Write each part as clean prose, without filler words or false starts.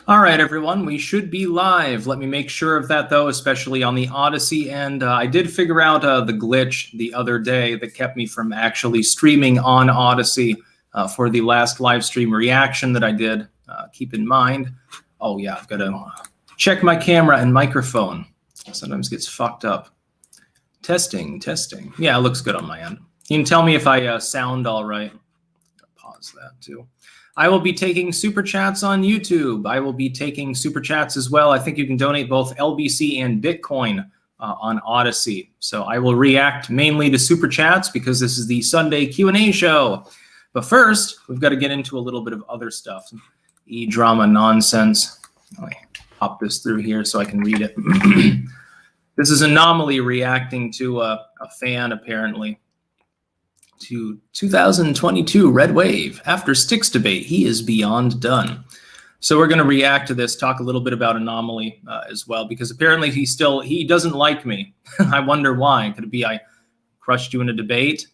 All right, everyone, we should be live. Let me make sure of that, though, especially on the Odyssey end. I did figure out the glitch the other day that kept me from actually streaming on Odyssey for the last live stream reaction that I did. Keep in mind, oh yeah, I've got to check my camera and microphone. Sometimes gets fucked up. Testing. Yeah, it looks good on my end. You can tell me if I sound all right. Pause that, too. I will be taking Super Chats on YouTube. I will be taking Super Chats as well. I think you can donate both LBC and Bitcoin on Odyssey. So I will react mainly to Super Chats because this is the Sunday Q&A show. But first, we've got to get into a little bit of other stuff. Some e-drama nonsense. Let me pop this through here so I can read it. This is An0maly reacting to a fan, apparently. To 2022 Red Wave. After Styx debate, he is beyond done. So we're going to react to this, talk a little bit about An0maly as well, because apparently he doesn't like me. I wonder why. Could it be I crushed you in a debate?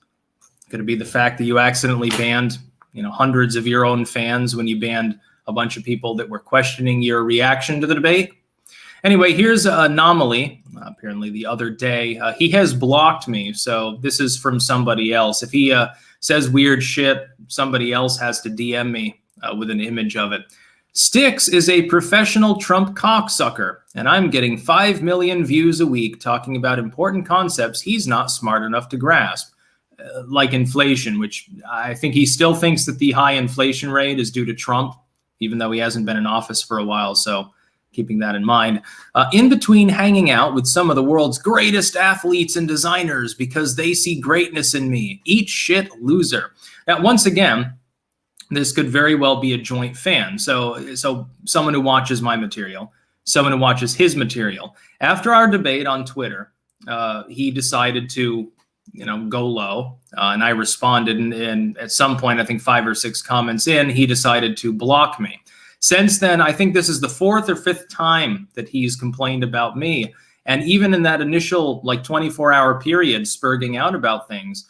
Could it be the fact that you accidentally banned, hundreds of your own fans when you banned a bunch of people that were questioning your reaction to the debate? Anyway, here's An0maly. Apparently the other day, he has blocked me. So this is from somebody else. If he says weird shit, somebody else has to DM me with an image of it. Styx is a professional Trump cocksucker, and I'm getting 5 million views a week talking about important concepts he's not smart enough to grasp, like inflation, which I think he still thinks that the high inflation rate is due to Trump, even though he hasn't been in office for a while. So keeping that in mind, in between hanging out with some of the world's greatest athletes and designers because they see greatness in me. Eat shit, loser. Now, once again, this could very well be a joint fan. So someone who watches my material, someone who watches his material. After our debate on Twitter, he decided to, go low, and I responded. And at some point, I think 5 or 6 comments in, he decided to block me. Since then, I think this is the 4th or 5th time that he's complained about me. And even in that initial 24-hour period spurging out about things,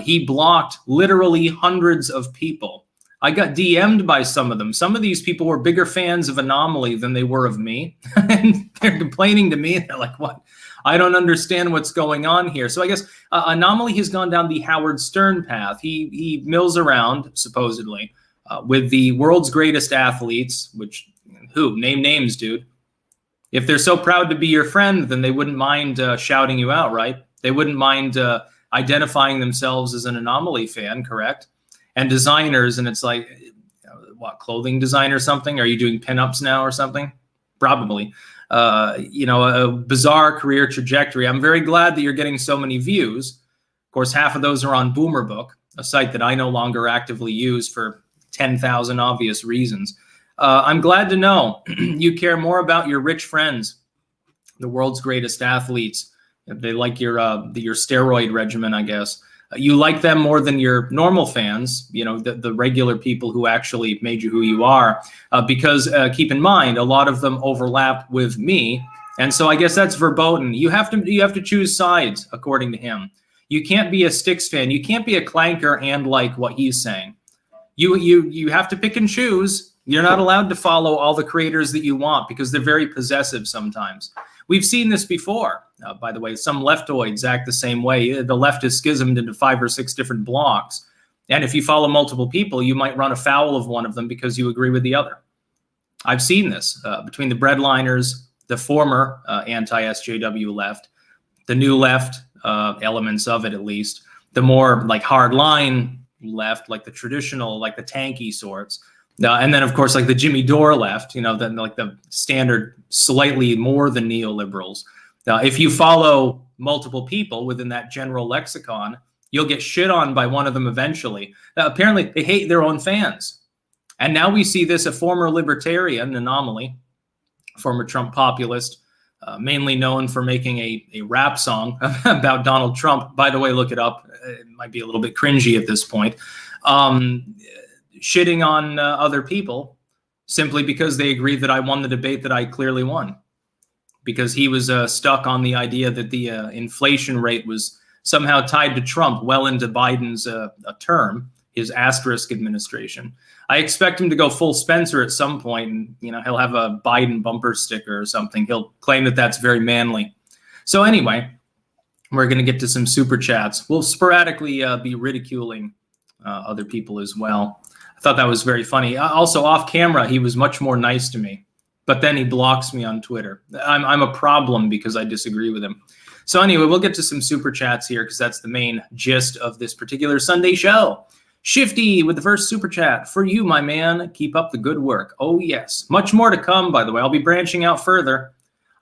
he blocked literally hundreds of people. I got DM'd by some of them. Some of these people were bigger fans of An0maly than they were of me. And they're complaining to me. They're like, what? I don't understand what's going on here. So I guess An0maly has gone down the Howard Stern path. He mills around, supposedly, with the world's greatest athletes, which, name names, dude. If they're so proud to be your friend, then they wouldn't mind shouting you out, right? They wouldn't mind identifying themselves as an An0maly fan, correct? And designers, and it's like, what, clothing design or something? Are you doing pinups now or something? Probably. A bizarre career trajectory. I'm very glad that you're getting so many views. Of course, half of those are on Boomerbook, a site that I no longer actively use for 10,000 obvious reasons. I'm glad to know you care more about your rich friends, the world's greatest athletes. They like your steroid regimen, I guess. You like them more than your normal fans, the regular people who actually made you who you are, because keep in mind, a lot of them overlap with me. And so I guess that's verboten. You have to choose sides, according to him. You can't be a Styx fan. You can't be a clanker and like what he's saying. You have to pick and choose. You're not allowed to follow all the creators that you want because they're very possessive sometimes. We've seen this before. By the way, some leftoids act the same way. The left is schismed into 5 or 6 different blocks. And if you follow multiple people, you might run afoul of one of them because you agree with the other. I've seen this between the breadliners, the former anti-SJW left, the new left, elements of it at least, the more hardline left, like the traditional, the tanky sorts. And then, of course, the Jimmy Dore left, the standard, slightly more than neoliberals. If you follow multiple people within that general lexicon, you'll get shit on by one of them eventually. Apparently, they hate their own fans. And now we see this, a former libertarian, An0maly, former Trump populist, mainly known for making a rap song about Donald Trump. By the way, look it up. It might be a little bit cringy at this point. Shitting on other people simply because they agree that I won the debate that I clearly won. Because he was stuck on the idea that the inflation rate was somehow tied to Trump well into Biden's term, his asterisk administration. I expect him to go full Spencer at some point, and he'll have a Biden bumper sticker or something. He'll claim that that's very manly. So anyway, we're going to get to some super chats. We'll sporadically be ridiculing other people as well. I thought that was very funny. Also, off camera, he was much more nice to me, but then he blocks me on Twitter. I'm a problem because I disagree with him. So anyway, we'll get to some super chats here because that's the main gist of this particular Sunday show. Shifty with the first super chat. For you, my man, keep up the good work. Oh, yes. Much more to come, by the way. I'll be branching out further.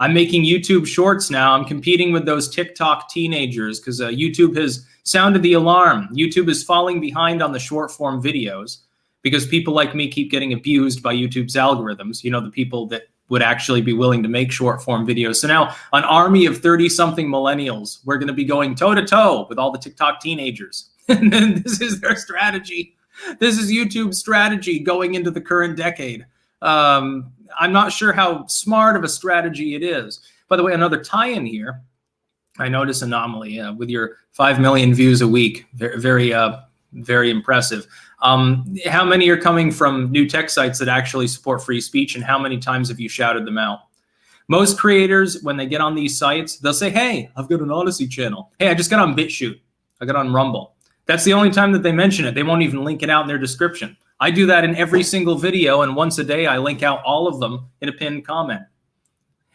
I'm making YouTube shorts now. I'm competing with those TikTok teenagers because YouTube has sounded the alarm. YouTube is falling behind on the short form videos because people like me keep getting abused by YouTube's algorithms. The people that would actually be willing to make short form videos. So now an army of 30-something millennials, we're going to be going toe-to-toe with all the TikTok teenagers. And then this is their strategy. This is YouTube's strategy going into the current decade. I'm not sure how smart of a strategy it is. By the way, another tie-in here. I notice An0maly with your 5 million views a week. Very, very impressive. How many are coming from new tech sites that actually support free speech, and how many times have you shouted them out? Most creators, when they get on these sites, they'll say, hey, I've got an Odyssey channel. Hey, I just got on BitChute. I got on Rumble. That's the only time that they mention it. They won't even link it out in their description. I do that in every single video, and once a day I link out all of them in a pinned comment.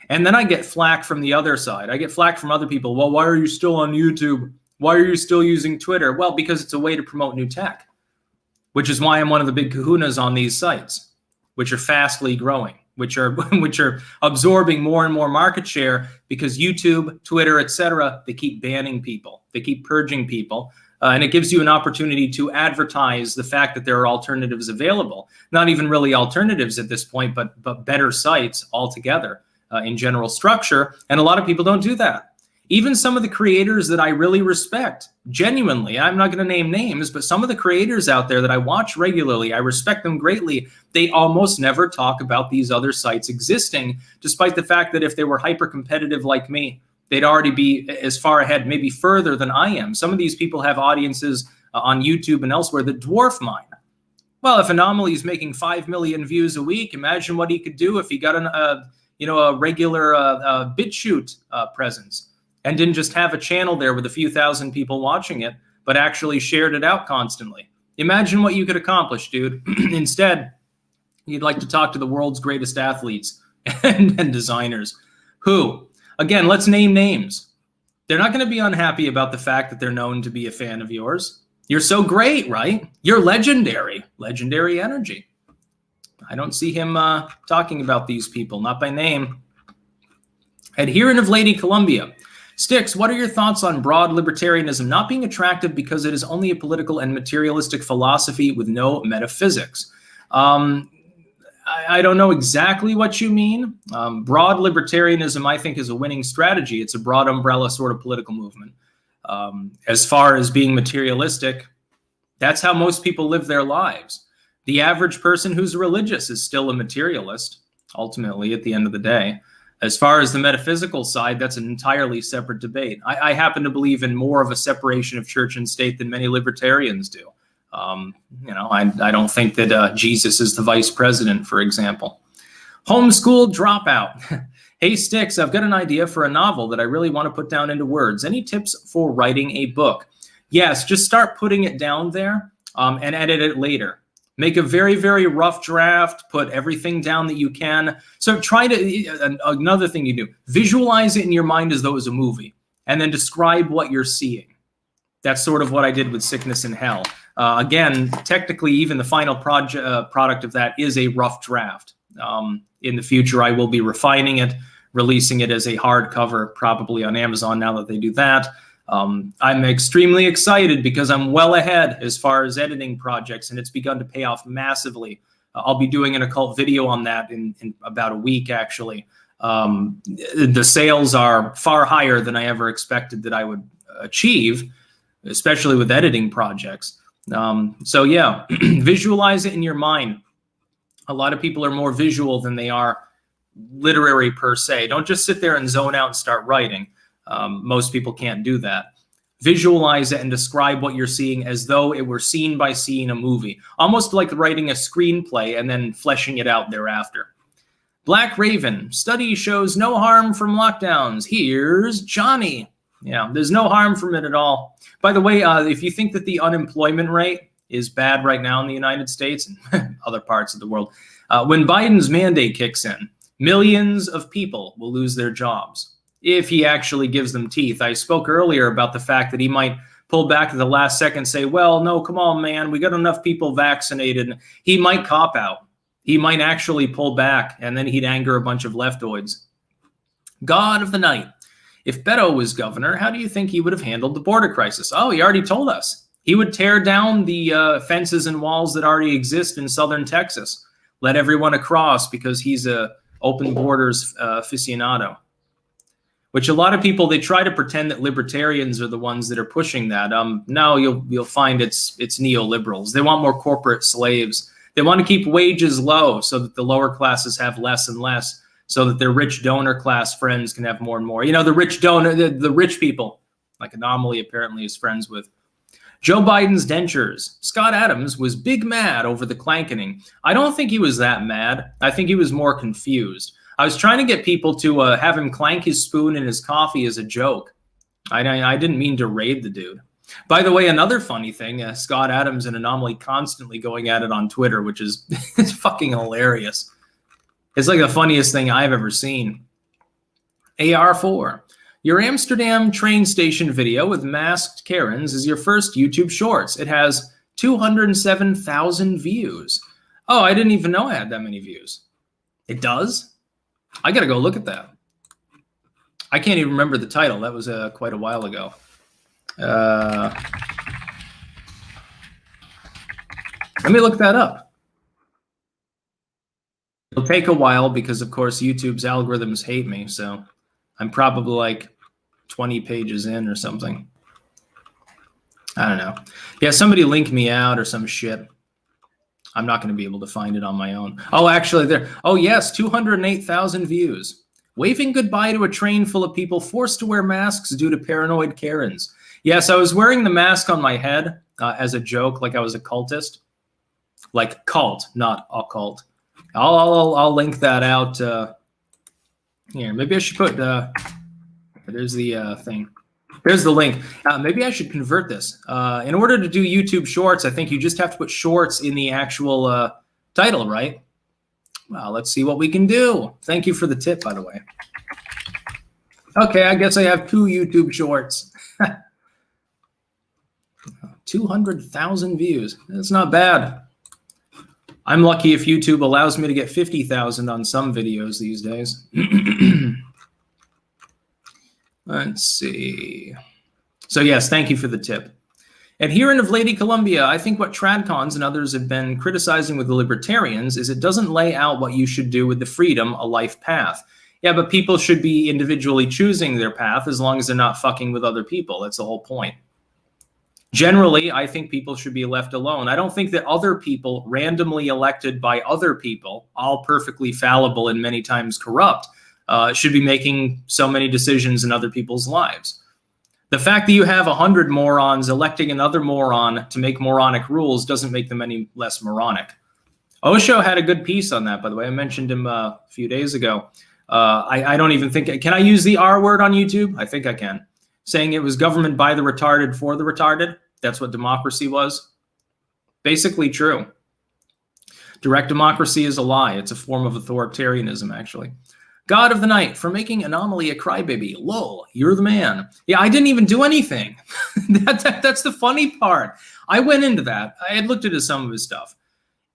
And then I get flack from the other side. I get flack from other people. Well, why are you still on YouTube? Why are you still using Twitter? Well, because it's a way to promote new tech, which is why I'm one of the big kahunas on these sites, which are fastly growing, which are absorbing more and more market share because YouTube, Twitter, etc. They keep banning people. They keep purging people. And it gives you an opportunity to advertise the fact that there are alternatives available. Not even really alternatives at this point, but better sites altogether in general structure. And a lot of people don't do that. Even some of the creators that I really respect, genuinely, I'm not going to name names, but some of the creators out there that I watch regularly, I respect them greatly. They almost never talk about these other sites existing, despite the fact that if they were hyper competitive like me, they'd already be as far ahead, maybe further than I am. Some of these people have audiences on YouTube and elsewhere that dwarf mine. Well, if An0maly is making 5 million views a week, imagine what he could do if he got a regular BitChute presence and didn't just have a channel there with a few thousand people watching it, but actually shared it out constantly. Imagine what you could accomplish, dude. Instead, you'd like to talk to the world's greatest athletes and designers who, again, let's name names. They're not going to be unhappy about the fact that they're known to be a fan of yours. You're so great, right? You're legendary. Legendary energy. I don't see him talking about these people, not by name. Adherent of Lady Columbia. Styx, what are your thoughts on broad libertarianism not being attractive because it is only a political and materialistic philosophy with no metaphysics? I don't know exactly what you mean. Broad libertarianism, I think, is a winning strategy. It's a broad umbrella sort of political movement. As far as being materialistic, that's how most people live their lives. The average person who's religious is still a materialist, ultimately, at the end of the day. As far as the metaphysical side, that's an entirely separate debate. I happen to believe in more of a separation of church and state than many libertarians do. I don't think that Jesus is the vice president, for example. Homeschool dropout. Hey, Styx, I've got an idea for a novel that I really want to put down into words. Any tips for writing a book? Yes, just start putting it down there and edit it later. Make a very, very rough draft, put everything down that you can. So try to, another thing you do, visualize it in your mind as though it was a movie, and then describe what you're seeing. That's sort of what I did with Sickness in Hell. Again, technically, even the final product of that is a rough draft. In the future, I will be refining it, releasing it as a hardcover, probably on Amazon now that they do that. I'm extremely excited because I'm well ahead as far as editing projects, and it's begun to pay off massively. I'll be doing an occult video on that in about a week, actually. The sales are far higher than I ever expected that I would achieve, especially with editing projects. So yeah, visualize it in your mind. A lot of people are more visual than they are literary per se. Don't just sit there and zone out and start writing. Most people can't do that. visualize it and describe what you're seeing as though it were scene by scene a movie, almost like writing a screenplay and then fleshing it out thereafter. Black Raven, study shows no harm from lockdowns. Here's Johnny. Yeah, there's no harm from it at all. By the way, if you think that the unemployment rate is bad right now in the United States and other parts of the world, when Biden's mandate kicks in, millions of people will lose their jobs if he actually gives them teeth. I spoke earlier about the fact that he might pull back at the last second, say, well, no, come on, man, we got enough people vaccinated. He might cop out. He might actually pull back, and then he'd anger a bunch of leftoids. God of the night. If Beto was governor, how do you think he would have handled the border crisis? Oh, he already told us. He would tear down the fences and walls that already exist in southern Texas. Let everyone across because he's a open borders aficionado. Which a lot of people, they try to pretend that libertarians are the ones that are pushing that. No, you'll find it's neoliberals. They want more corporate slaves. They want to keep wages low so that the lower classes have less and less, so that their rich donor class friends can have more and more. You know, the rich donor, the rich people, like An0maly apparently is friends with. Joe Biden's dentures. Scott Adams was big mad over the clankening. I don't think he was that mad. I think he was more confused. I was trying to get people to have him clank his spoon in his coffee as a joke. I didn't mean to raid the dude. By the way, another funny thing, Scott Adams and An0maly constantly going at it on Twitter, which is it's fucking hilarious. It's like the funniest thing I've ever seen. AR4. Your Amsterdam train station video with masked Karens is your first YouTube Shorts. It has 207,000 views. Oh, I didn't even know I had that many views. It does? I got to go look at that. I can't even remember the title. That was quite a while ago. Let me look that up. It'll take a while because, of course, YouTube's algorithms hate me. So I'm probably like 20 pages in or something. I don't know. Yeah, somebody link me out or some shit. I'm not going to be able to find it on my own. Oh, actually, there. Oh, yes, 208,000 views. Waving goodbye to a train full of people forced to wear masks due to paranoid Karens. Yes, I was wearing the mask on my head as a joke, like I was a cultist. Like cult, not occult. I'll link that out. Here, maybe I should put. There's the thing. There's the link. Maybe I should convert this. In order to do YouTube Shorts, I think you just have to put shorts in the actual title, right? Well, let's see what we can do. Thank you for the tip, by the way. Okay, I guess I have 2 YouTube Shorts. 200,000 views. That's not bad. I'm lucky if YouTube allows me to get 50,000 on some videos these days. Let's see. So yes, thank you for the tip. Adherent of Lady Columbia, I think what tradcons and others have been criticizing with the libertarians is it doesn't lay out what you should do with the freedom, a life path. Yeah, but people should be individually choosing their path as long as they're not fucking with other people. That's the whole point. Generally, I think people should be left alone. I don't think that other people randomly elected by other people, all perfectly fallible and many times corrupt, should be making so many decisions in other people's lives. The fact that you have 100 morons electing another moron to make moronic rules doesn't make them any less moronic. Osho had a good piece on that, by the way. I mentioned him a few days ago. I don't even think, can I use the R word on YouTube? I think I can. Saying it was government by the retarded for the retarded. That's what democracy was. Basically true. Direct democracy is a lie. It's a form of authoritarianism, actually. God of the night, for making An0maly a crybaby. Lol, you're the man. Yeah, I didn't even do anything. That's the funny part. I went into that. I had looked at some of his stuff.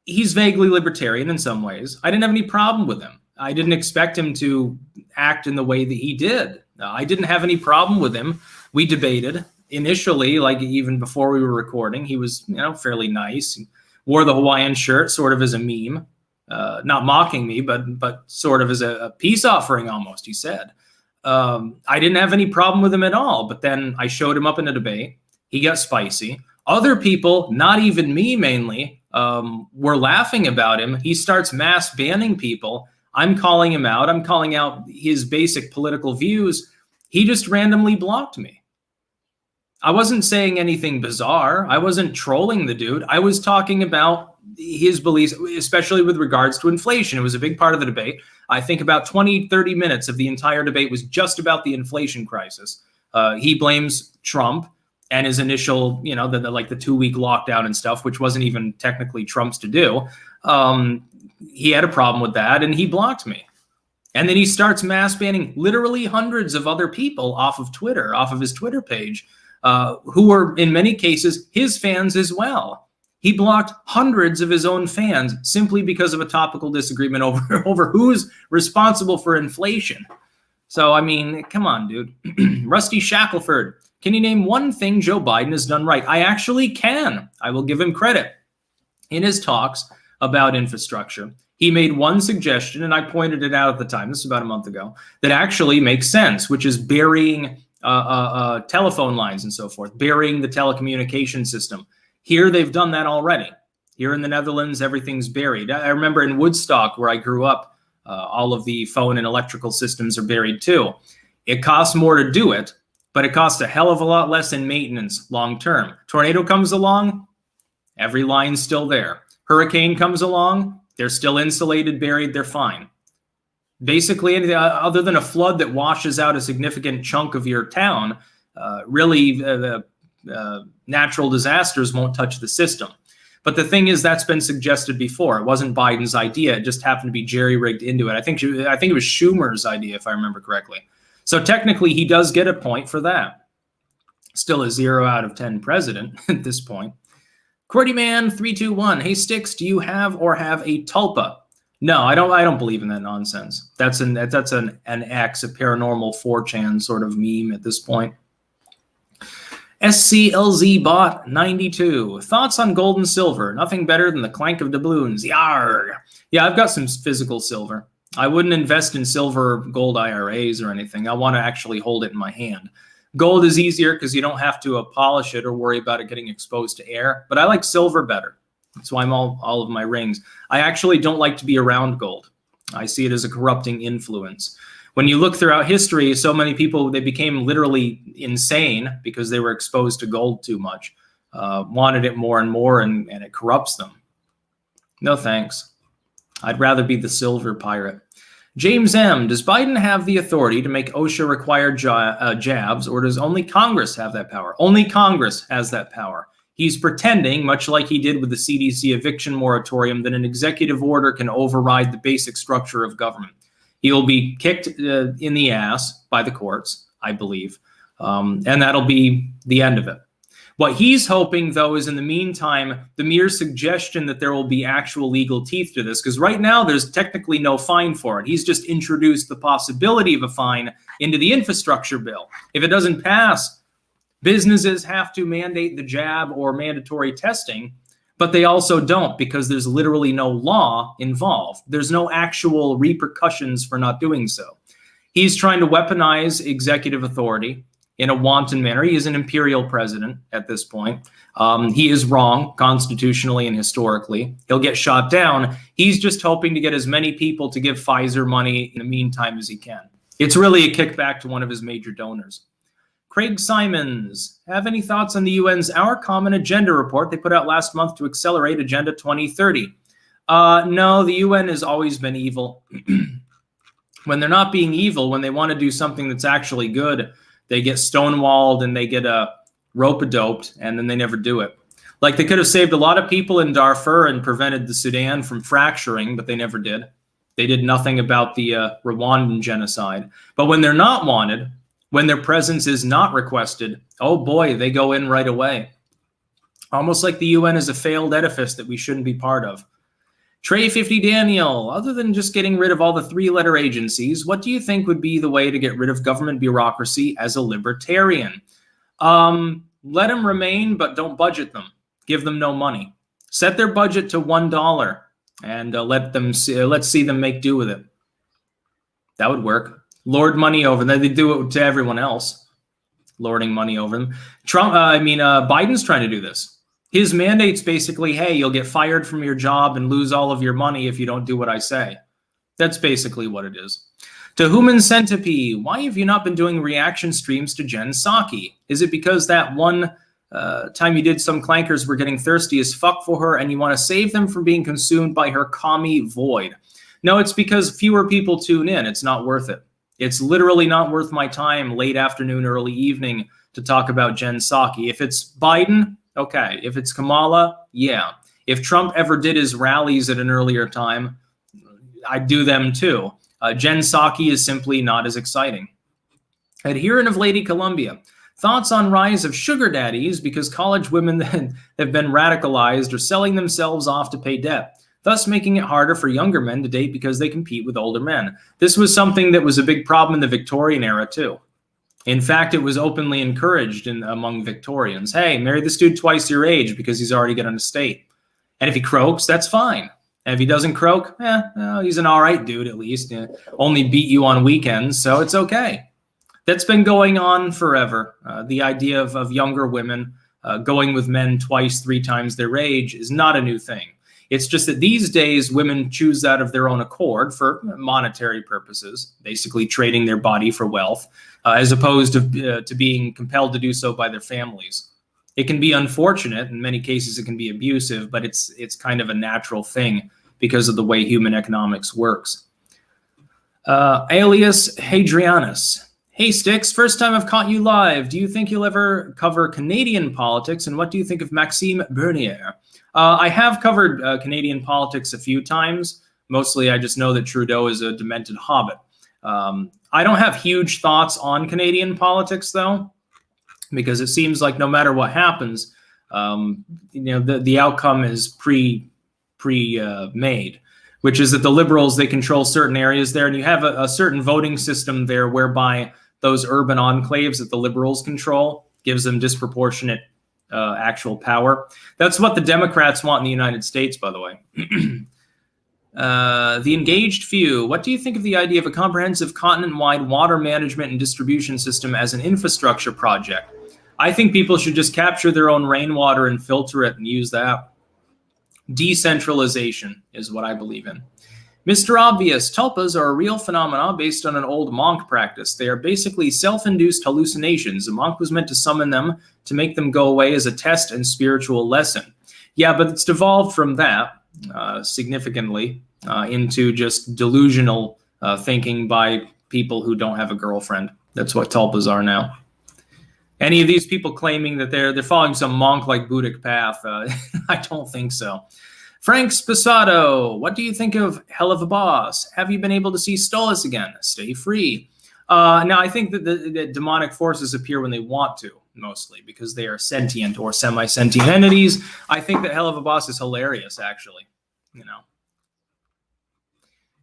He's vaguely libertarian in some ways. I didn't have any problem with him. I didn't expect him to act in the way that he did. I didn't have any problem with him. We debated. Initially, like even before we were recording, he was, fairly nice. He wore the Hawaiian shirt sort of as a meme. Not mocking me, but sort of as a peace offering almost, he said. I didn't have any problem with him at all, but then I showed him up in a debate. He got spicy. Other people, not even me mainly, were laughing about him. He starts mass banning people. I'm calling him out. I'm calling out his basic political views. He just randomly blocked me. I wasn't saying anything bizarre. I wasn't trolling the dude. I was talking about his beliefs, especially with regards to inflation. It was a big part of the debate. I think about 20, 30 minutes of the entire debate was just about the inflation crisis. He blames Trump and his initial, like the 2-week lockdown and stuff, which wasn't even technically Trump's to do. He had a problem with that, and he blocked me. And then he starts mass banning literally hundreds of other people off of Twitter, off of his Twitter page, who were in many cases his fans as well. He blocked hundreds of his own fans simply because of a topical disagreement over who's responsible for inflation. So, I mean, come on, dude. Rusty Shackelford, can you name one thing Joe Biden has done right? I actually can. I will give him credit. In his talks about infrastructure, he made one suggestion, and I pointed it out at the time, this is about a month ago, that actually makes sense, which is burying telephone lines and so forth, burying the telecommunication system. Here, they've done that already. Here in the Netherlands, everything's buried. I remember in Woodstock, where I grew up, all of the phone and electrical systems are buried too. It costs more to do it, but it costs a hell of a lot less in maintenance long term. Tornado comes along, every line's still there. Hurricane comes along, they're still insulated, buried, they're fine. Basically, anything other than a flood that washes out a significant chunk of your town, really the natural disasters won't touch the system. But the thing is, that's been suggested before. It wasn't Biden's idea. It just happened to be jerry-rigged into it. I think it was Schumer's idea, if I remember correctly. So technically, he does get a point for that. Still a 0 out of 10 president at this point. QWERTYMAN321. Hey, Styx, do you have a tulpa? No, I don't believe in that nonsense. That's an X, a paranormal 4chan sort of meme at this point. SCLZ bot 92. Thoughts on gold and silver? Nothing better than the clank of doubloons. Yarg. Yeah, I've got some physical silver. I wouldn't invest in silver gold IRAs or anything. I want to actually hold it in my hand. Gold is easier because you don't have to polish it or worry about it getting exposed to air. But I like silver better. That's why I'm all of my rings. I actually don't like to be around gold. I see it as a corrupting influence. When you look throughout history, so many people, they became literally insane because they were exposed to gold too much, wanted it more and more, and it corrupts them. No thanks. I'd rather be the silver pirate. James M. Does Biden have the authority to make OSHA-required jabs, or does only Congress have that power? Only Congress has that power. He's pretending, much like he did with the CDC eviction moratorium, that an executive order can override the basic structure of government. He will be kicked in the ass by the courts, I believe, and that'll be the end of it. What he's hoping, though, is in the meantime, the mere suggestion that there will be actual legal teeth to this, because right now there's technically no fine for it. He's just introduced the possibility of a fine into the infrastructure bill. If it doesn't pass, businesses have to mandate the jab or mandatory testing, but they also don't because there's literally no law involved. There's no actual repercussions for not doing so. He's trying to weaponize executive authority in a wanton manner. He is an imperial president at this point. He is wrong constitutionally and historically. He'll get shot down. He's just hoping to get as many people to give Pfizer money in the meantime as he can. It's really a kickback to one of his major donors. Craig Simons, have any thoughts on the UN's Our Common Agenda report they put out last month to accelerate Agenda 2030? No, the UN has always been evil. When they're not being evil, when they want to do something that's actually good, they get stonewalled and they get rope-a-doped, and then they never do it. Like, they could have saved a lot of people in Darfur and prevented the Sudan from fracturing, but they never did. They did nothing about the Rwandan genocide. But when they're not wanted, when their presence is not requested, oh boy, they go in right away. Almost like the UN is a failed edifice that we shouldn't be part of. Trey50 Daniel, other than just getting rid of all the 3-letter agencies, what do you think would be the way to get rid of government bureaucracy as a libertarian? Let them remain, but don't budget them. Give them no money. Set their budget to $1 and let's see them make do with it. That would work. Lord money over them. They do it to everyone else, lording money over them. Biden's trying to do this. His mandate's basically, hey, you'll get fired from your job and lose all of your money if you don't do what I say. That's basically what it is. To Human Centipede, why have you not been doing reaction streams to Jen Psaki? Is it because that one time you did some clankers were getting thirsty as fuck for her and you want to save them from being consumed by her commie void? No, it's because fewer people tune in. It's not worth it. It's literally not worth my time late afternoon, early evening to talk about Jen Psaki. If it's Biden, okay. If it's Kamala, yeah. If Trump ever did his rallies at an earlier time, I'd do them too. Jen Psaki is simply not as exciting. Adherent of Lady Columbia. Thoughts on rise of sugar daddies because college women that have been radicalized are selling themselves off to pay debt, thus making it harder for younger men to date because they compete with older men. This was something that was a big problem in the Victorian era too. In fact, it was openly encouraged among Victorians. Hey, marry this dude twice your age because he's already got an estate. And if he croaks, that's fine. And if he doesn't croak, well, he's an all right dude at least. Only beat you on weekends, so it's okay. That's been going on forever. The idea of younger women going with men twice, 3 times their age is not a new thing. It's just that these days women choose that of their own accord for monetary purposes, basically trading their body for wealth, as opposed to being compelled to do so by their families. It can be unfortunate. In many cases, it can be abusive, but it's kind of a natural thing because of the way human economics works. Alias Hadrianus. Hey, Styx, first time I've caught you live. Do you think you'll ever cover Canadian politics, and what do you think of Maxime Bernier? I have covered Canadian politics a few times. Mostly, I just know that Trudeau is a demented hobbit. I don't have huge thoughts on Canadian politics, though, because it seems like no matter what happens, the outcome is pre-made, which is that the Liberals, they control certain areas there, and you have a certain voting system there whereby those urban enclaves that the Liberals control gives them disproportionate actual power. That's what the Democrats want in the United States, by the way. The engaged few. What do you think of the idea of a comprehensive continent-wide water management and distribution system as an infrastructure project? I think people should just capture their own rainwater and filter it and use that. Decentralization is what I believe in. Mr. Obvious, tulpas are a real phenomena based on an old monk practice. They are basically self-induced hallucinations. A monk was meant to summon them to make them go away as a test and spiritual lesson. Yeah, but it's devolved from that significantly into just delusional thinking by people who don't have a girlfriend. That's what tulpas are now. Any of these people claiming that they're following some monk-like Buddhic path, I don't think so. Frank Sposato, what do you think of Hell of a Boss? Have you been able to see Stolas again? Stay free. Now, I think that the demonic forces appear when they want to, mostly, because they are sentient or semi-sentient entities. I think that Hell of a Boss is hilarious, actually.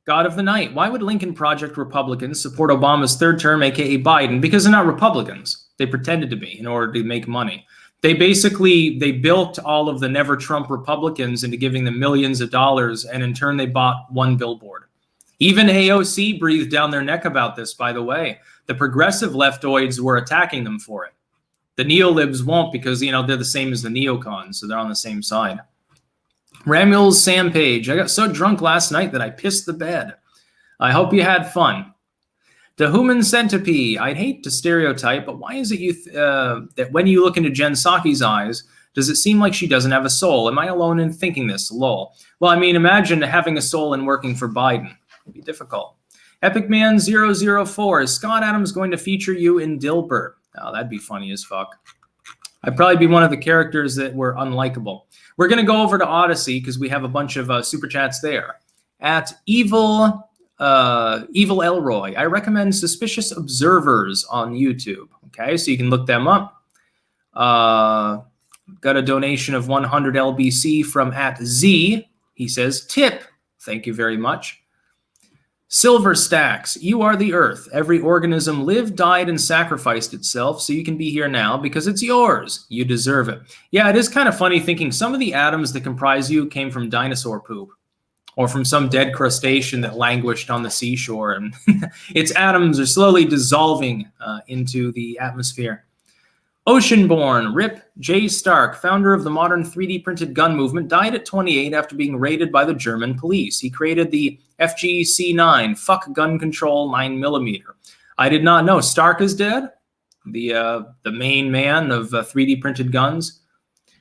God of the Night, why would Lincoln Project Republicans support Obama's third term, aka Biden? Because they're not Republicans. They pretended to be in order to make money. They built all of the Never Trump Republicans into giving them millions of dollars, and in turn they bought one billboard. Even AOC breathed down their neck about this, by the way. The progressive leftoids were attacking them for it. The neolibs won't because, they're the same as the neocons, so they're on the same side. Ramuel's Sam Page, I got so drunk last night that I pissed the bed. I hope you had fun. To Human Centipede, I'd hate to stereotype, but why is it that when you look into Jen Psaki's eyes, does it seem like she doesn't have a soul? Am I alone in thinking this? Lol. Well, I mean, imagine having a soul and working for Biden. It'd be difficult. EpicMan004, is Scott Adams going to feature you in Dilbert? Oh, that'd be funny as fuck. I'd probably be one of the characters that were unlikable. We're going to go over to Odyssey because we have a bunch of super chats there. At Evil Elroy, I recommend Suspicious Observers on YouTube. Okay, so you can look them up. Got a donation of 100 LBC from @Z. He says, tip. Thank you very much. Silver Stacks, you are the earth. Every organism lived, died, and sacrificed itself so you can be here now because it's yours. You deserve it. Yeah, it is kind of funny thinking some of the atoms that comprise you came from dinosaur poop or from some dead crustacean that languished on the seashore, and its atoms are slowly dissolving into the atmosphere. Oceanborn, Rip J. Stark, founder of the modern 3D printed gun movement, died at 28 after being raided by the German police. He created the FGC-9, Fuck Gun Control 9mm. I did not know. Stark is dead? The main man of 3D printed guns?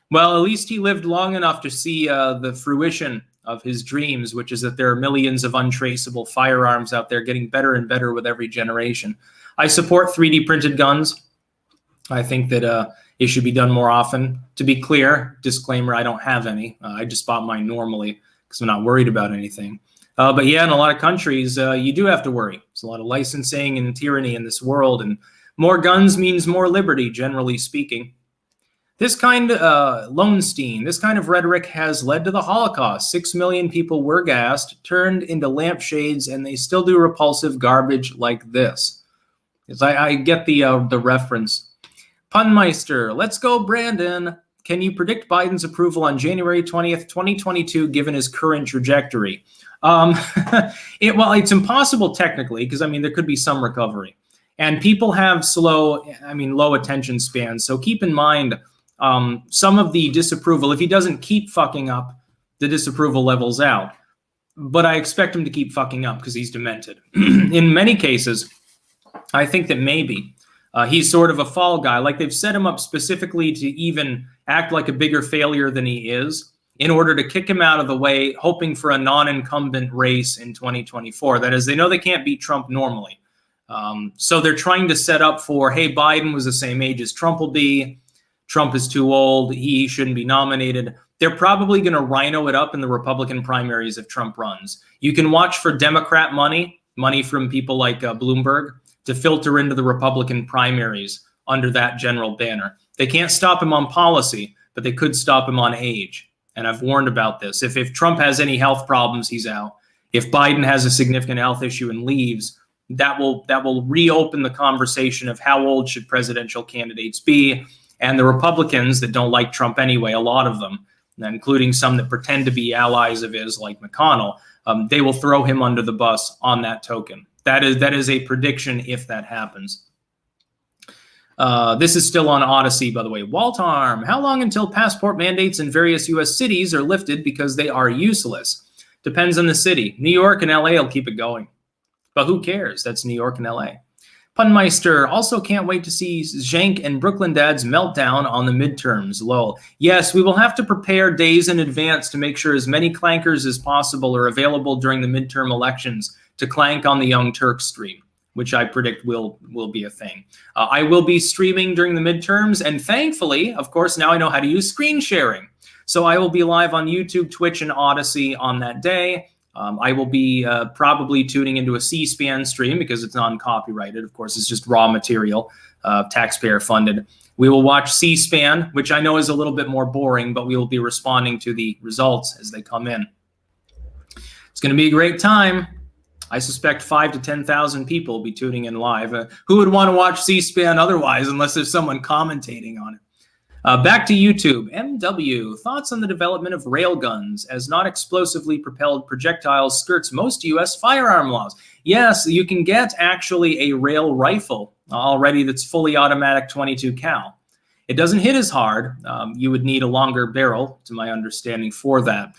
Well, at least he lived long enough to see the fruition of his dreams, which is that there are millions of untraceable firearms out there getting better and better with every generation. I support 3D printed guns. I think that it should be done more often. To be clear, disclaimer, I don't have any. I just bought mine normally because I'm not worried about anything. But yeah, in a lot of countries, you do have to worry. There's a lot of licensing and tyranny in this world, and more guns means more liberty, generally speaking. This kind Lowenstein, this kind of rhetoric has led to the Holocaust. 6 million people were gassed, turned into lampshades, and they still do repulsive garbage like this. Because I get the reference. Punmeister, let's go, Brandon. Can you predict Biden's approval on January 20th, 2022, given his current trajectory? Well, it's impossible technically, because, I mean, there could be some recovery. And people have low attention spans. So keep in mind some of the disapproval. If he doesn't keep fucking up, the disapproval levels out. But I expect him to keep fucking up because he's demented. In many cases, I think that maybe he's sort of a fall guy. Like they've set him up specifically to even act like a bigger failure than he is in order to kick him out of the way, hoping for a non-incumbent race in 2024. That is, they know they can't beat Trump normally. So they're trying to set up for, hey, Biden was the same age as Trump will be. Trump is too old. He shouldn't be nominated. They're probably going to rhino it up in the Republican primaries if Trump runs. You can watch for Democrat money from people like Bloomberg, to filter into the Republican primaries under that general banner. They can't stop him on policy, but they could stop him on age. And I've warned about this. If Trump has any health problems, he's out. If Biden has a significant health issue and leaves, that will reopen the conversation of how old should presidential candidates be. And the Republicans that don't like Trump anyway, a lot of them, including some that pretend to be allies of his, like McConnell, they will throw him under the bus on that token. That is a prediction if that happens. This is still on Odyssey, by the way. Waltarm, how long until passport mandates in various U.S. cities are lifted because they are useless? Depends on the city. New York and L.A. will keep it going. But who cares? That's New York and L.A. Punmeister, also can't wait to see Zhank and Brooklyn Dad's meltdown on the midterms. Lol. Yes, we will have to prepare days in advance to make sure as many clankers as possible are available during the midterm elections to clank on the Young Turks stream, which I predict will be a thing. I will be streaming during the midterms, and thankfully, of course, now I know how to use screen sharing. So I will be live on YouTube, Twitch, and Odyssey on that day. I will be probably tuning into a C-SPAN stream because it's non-copyrighted. Of course, it's just raw material, taxpayer funded. We will watch C-SPAN, which I know is a little bit more boring, but we will be responding to the results as they come in. It's going to be a great time. I suspect 5,000 to 10,000 people will be tuning in live. Who would want to watch C-SPAN otherwise, unless there's someone commentating on it? Back to YouTube. MW, thoughts on the development of railguns as not explosively propelled projectiles skirts most U.S. firearm laws. Yes, you can get actually a rail rifle already that's fully automatic 22 cal. It doesn't hit as hard. You would need a longer barrel, to my understanding, for that.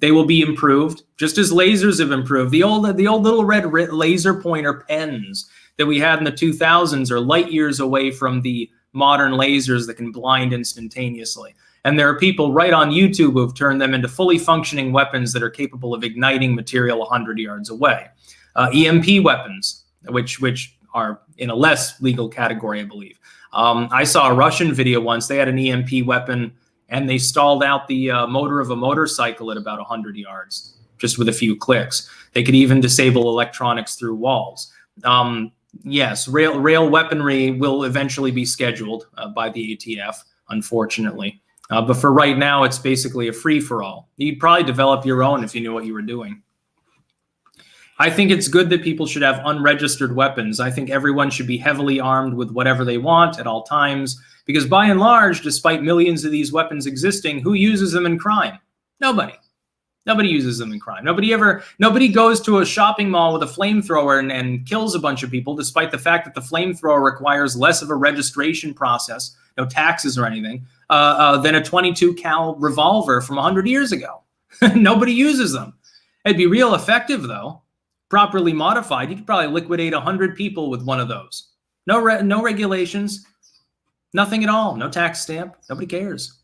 They will be improved, just as lasers have improved. The old little red laser pointer pens that we had in the 2000s are light years away from the modern lasers that can blind instantaneously. And there are people right on YouTube who have turned them into fully functioning weapons that are capable of igniting material 100 yards away. EMP weapons, which are in a less legal category, I believe. I saw a Russian video once. They had an EMP weapon, and they stalled out the motor of a motorcycle at about 100 yards, just with a few clicks. They could even disable electronics through walls. Yes, rail weaponry will eventually be scheduled by the ATF, unfortunately. But for right now, it's basically a free-for-all. You'd probably develop your own if you knew what you were doing. I think it's good that people should have unregistered weapons. I think everyone should be heavily armed with whatever they want at all times, because by and large, despite millions of these weapons existing, who uses them in crime? Nobody. Nobody uses them in crime. Nobody goes to a shopping mall with a flamethrower and kills a bunch of people, despite the fact that the flamethrower requires less of a registration process, no taxes or anything, than a 22 cal revolver from 100 years ago. Nobody uses them. It'd be real effective, though. Properly modified, you could probably liquidate 100 people with one of those. No regulations, nothing at all. No tax stamp. Nobody cares.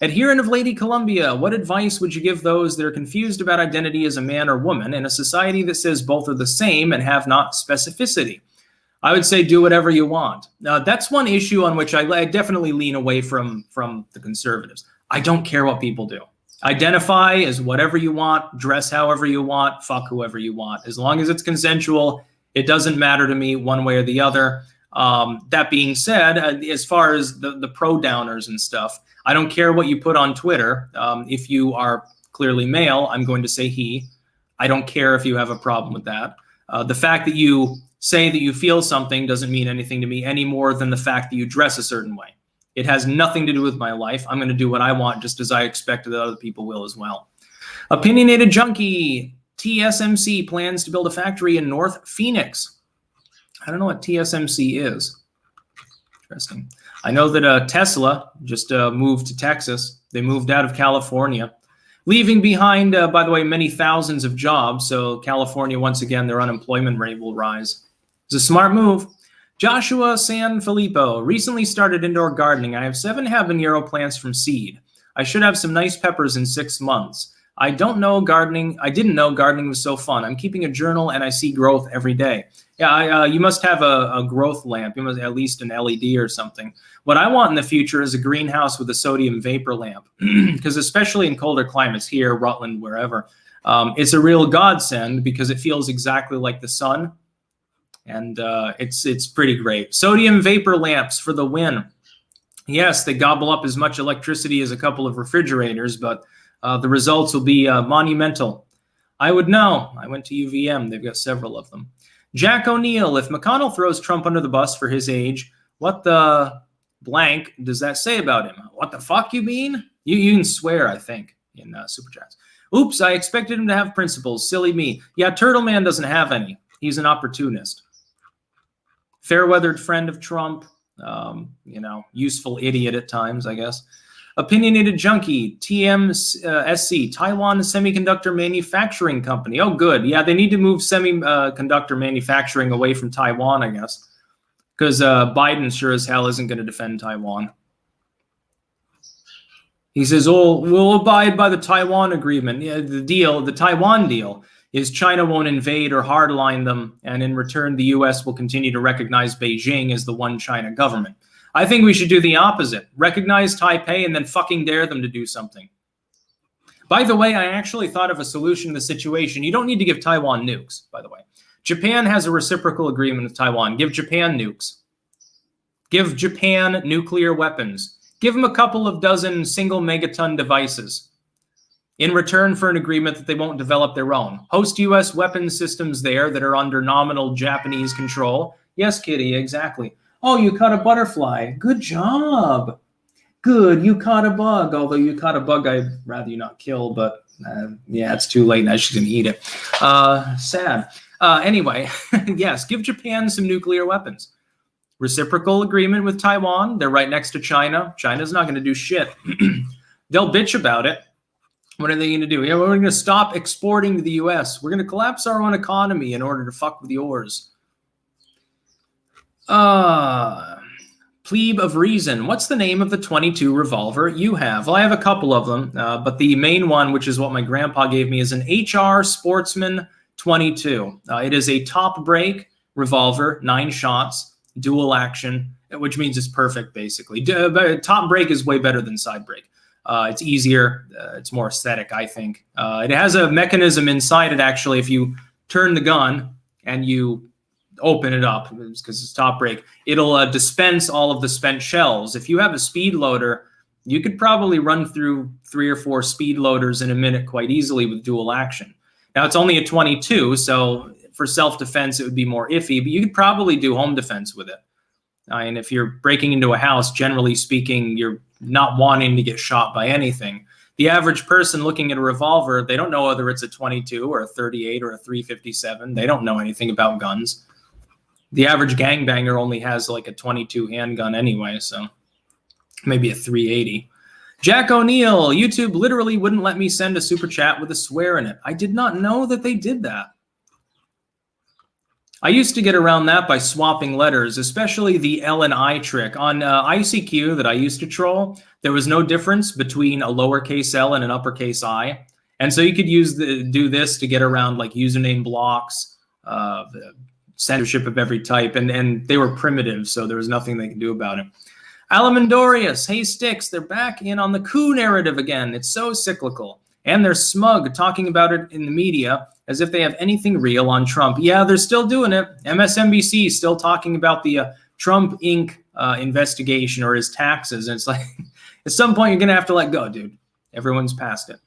Adherent of Lady Columbia, what advice would you give those that are confused about identity as a man or woman in a society that says both are the same and have not specificity? I would say do whatever you want. That's one issue on which I definitely lean away from the conservatives. I don't care what people do. Identify as whatever you want, dress however you want, fuck whoever you want. As long as it's consensual, it doesn't matter to me one way or the other. That being said, as far as the pro-downers and stuff, I don't care what you put on Twitter. If you are clearly male, I'm going to say he. I don't care if you have a problem with that. The fact that you say that you feel something doesn't mean anything to me any more than the fact that you dress a certain way. It has nothing to do with my life. I'm going to do what I want just as I expect that other people will as well. Opinionated Junkie, TSMC plans to build a factory in North Phoenix. I don't know what TSMC is. Interesting. I know that Tesla just moved to Texas. They moved out of California, leaving behind, by the way, many thousands of jobs. So California, once again, their unemployment rate will rise. It's a smart move. Joshua Sanfilippo, recently started indoor gardening. I have 7 habanero plants from seed. I should have some nice peppers in 6 months. I didn't know gardening was so fun. I'm keeping a journal and I see growth every day. Yeah, you must have a growth lamp. You must at least an LED or something. What I want in the future is a greenhouse with a sodium vapor lamp, because especially in colder climates here, Rutland, wherever, it's a real godsend because it feels exactly like the sun. And it's pretty great. Sodium vapor lamps for the win. Yes, they gobble up as much electricity as a couple of refrigerators, but the results will be monumental. I would know. I went to UVM. They've got several of them. Jack O'Neill, if McConnell throws Trump under the bus for his age, what the blank does that say about him? What the fuck you mean? You can swear, I think, in Super Chats. Oops, I expected him to have principles. Silly me. Yeah, Turtle Man doesn't have any. He's an opportunist. Fair-weathered friend of Trump. Useful idiot at times, I guess. Opinionated Junkie, TMSC, Taiwan Semiconductor Manufacturing Company. Oh, good. Yeah, they need to move semiconductor manufacturing away from Taiwan, I guess, because Biden sure as hell isn't going to defend Taiwan. He says, oh, we'll abide by the Taiwan agreement. Yeah, the Taiwan deal is China won't invade or hardline them, and in return, the U.S. will continue to recognize Beijing as the one China government. I think we should do the opposite. Recognize Taipei and then fucking dare them to do something. By the way, I actually thought of a solution to the situation. You don't need to give Taiwan nukes, by the way. Japan has a reciprocal agreement with Taiwan. Give Japan nukes. Give Japan nuclear weapons. Give them a couple of dozen single megaton devices in return for an agreement that they won't develop their own. Host U.S. weapons systems there that are under nominal Japanese control. Yes, Kitty, exactly. Oh, you caught a butterfly. Good job. Good, you caught a bug. Although you caught a bug I'd rather you not kill, but yeah, it's too late now. She's going to eat it. Sad. Anyway, yes, give Japan some nuclear weapons. Reciprocal agreement with Taiwan. They're right next to China. China's not going to do shit. They'll bitch about it. What are they going to do? Yeah, we're going to stop exporting to the U.S. We're going to collapse our own economy in order to fuck with yours. Plebe of Reason. What's the name of the 22 revolver you have? Well, I have a couple of them, but the main one, which is what my grandpa gave me, is an HR Sportsman 22. It is a top break revolver, 9 shots, dual action, which means it's perfect, basically. Top break is way better than side break. It's easier. It's more aesthetic, I think. It has a mechanism inside it, actually. If you turn the gun and you open it up, because it's top break, it'll dispense all of the spent shells. If you have a speed loader, you could probably run through 3 or 4 speed loaders in a minute quite easily with dual action. Now, it's only a 22, so for self-defense, it would be more iffy, but you could probably do home defense with it. I mean, if you're breaking into a house, generally speaking, you're not wanting to get shot by anything. The average person looking at a revolver, they don't know whether it's a 22 or a 38 or a 357. They don't know anything about guns. The average gangbanger only has like a 22 handgun anyway, so maybe a 380. Jack O'Neill, YouTube literally wouldn't let me send a super chat with a swear in it. I did not know that they did that. I used to get around that by swapping letters, especially the L and I trick. On ICQ that I used to troll, there was no difference between a lowercase L and an uppercase I. And so you could do this to get around like username blocks, censorship of every type, and they were primitive, so there was nothing they could do about it. Alamandorius, hey Styx, they're back in on the coup narrative again. It's so cyclical. And they're smug, talking about it in the media as if they have anything real on Trump. Yeah, they're still doing it. MSNBC is still talking about the Trump Inc. Investigation or his taxes. And it's like, at some point, you're going to have to let go, dude. Everyone's past it.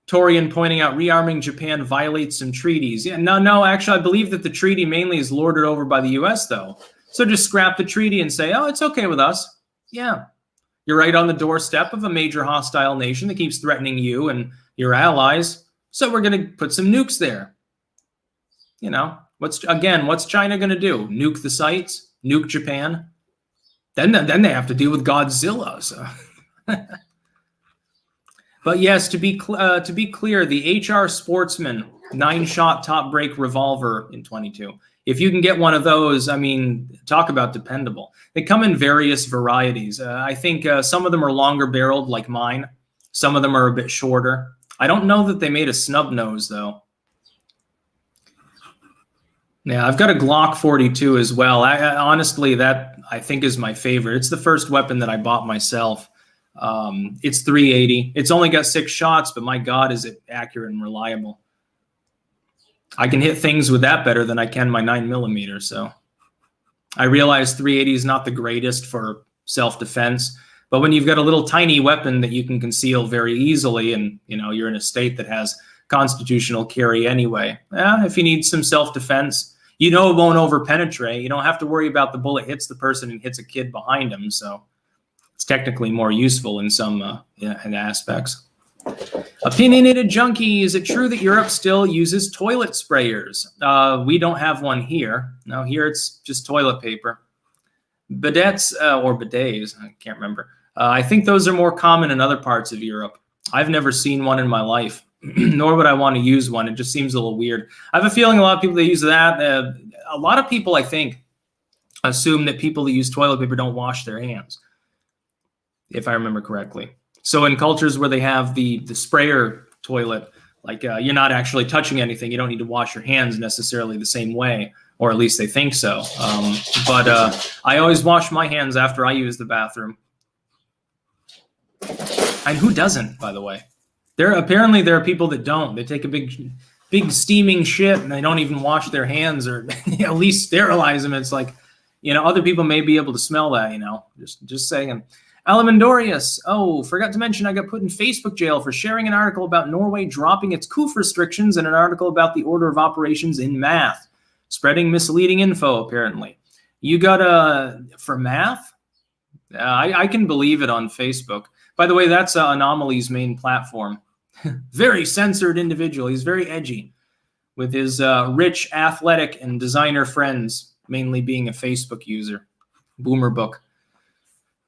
Torian pointing out rearming Japan violates some treaties. Yeah, no, actually, I believe that the treaty mainly is lorded over by the U.S., though. So just scrap the treaty and say, oh, it's okay with us. Yeah. You're right on the doorstep of a major hostile nation that keeps threatening you and your allies. So we're going to put some nukes there. You know, what's China going to do? Nuke the sites? Nuke Japan? Then they have to deal with Godzilla. So. But yes, to be clear, the HR Sportsman 9-shot top break revolver in 22. If you can get one of those, I mean, talk about dependable. They come in various varieties. I think some of them are longer barreled, like mine. Some of them are a bit shorter. I don't know that they made a snub nose, though. Yeah, I've got a Glock 42 as well. Honestly, that I think is my favorite. It's the first weapon that I bought myself. It's 380. It's only got 6 shots, but my God, is it accurate and reliable. I can hit things with that better than I can my 9mm. So I realize 380 is not the greatest for self-defense, but when you've got a little tiny weapon that you can conceal very easily, and you know you're in a state that has constitutional carry anyway, if you need some self-defense, you know it won't over-penetrate. You don't have to worry about the bullet hits the person and hits a kid behind him. So it's technically more useful in some in aspects. Opinionated Junkie, is it true that Europe still uses toilet sprayers? We don't have one here. No, here it's just toilet paper. Bidets or bidets, I can't remember. I think those are more common in other parts of Europe. I've never seen one in my life, nor would I want to use one. It just seems a little weird. I have a feeling a lot of people that use that, a lot of people, I think, assume that people that use toilet paper don't wash their hands, if I remember correctly. So in cultures where they have the sprayer toilet, like you're not actually touching anything. You don't need to wash your hands necessarily the same way, or at least they think so. But I always wash my hands after I use the bathroom. And who doesn't, by the way? Apparently there are people that don't. They take a big steaming shit and they don't even wash their hands or at least sterilize them. It's like, you know, other people may be able to smell that, you know, just saying. Alamandorius, oh, forgot to mention I got put in Facebook jail for sharing an article about Norway dropping its COOF restrictions and an article about the order of operations in math. Spreading misleading info, apparently. You got for math? I can believe it on Facebook. By the way, that's An0maly's main platform. Very censored individual. He's very edgy with his rich, athletic, and designer friends, mainly being a Facebook user. Boomer book.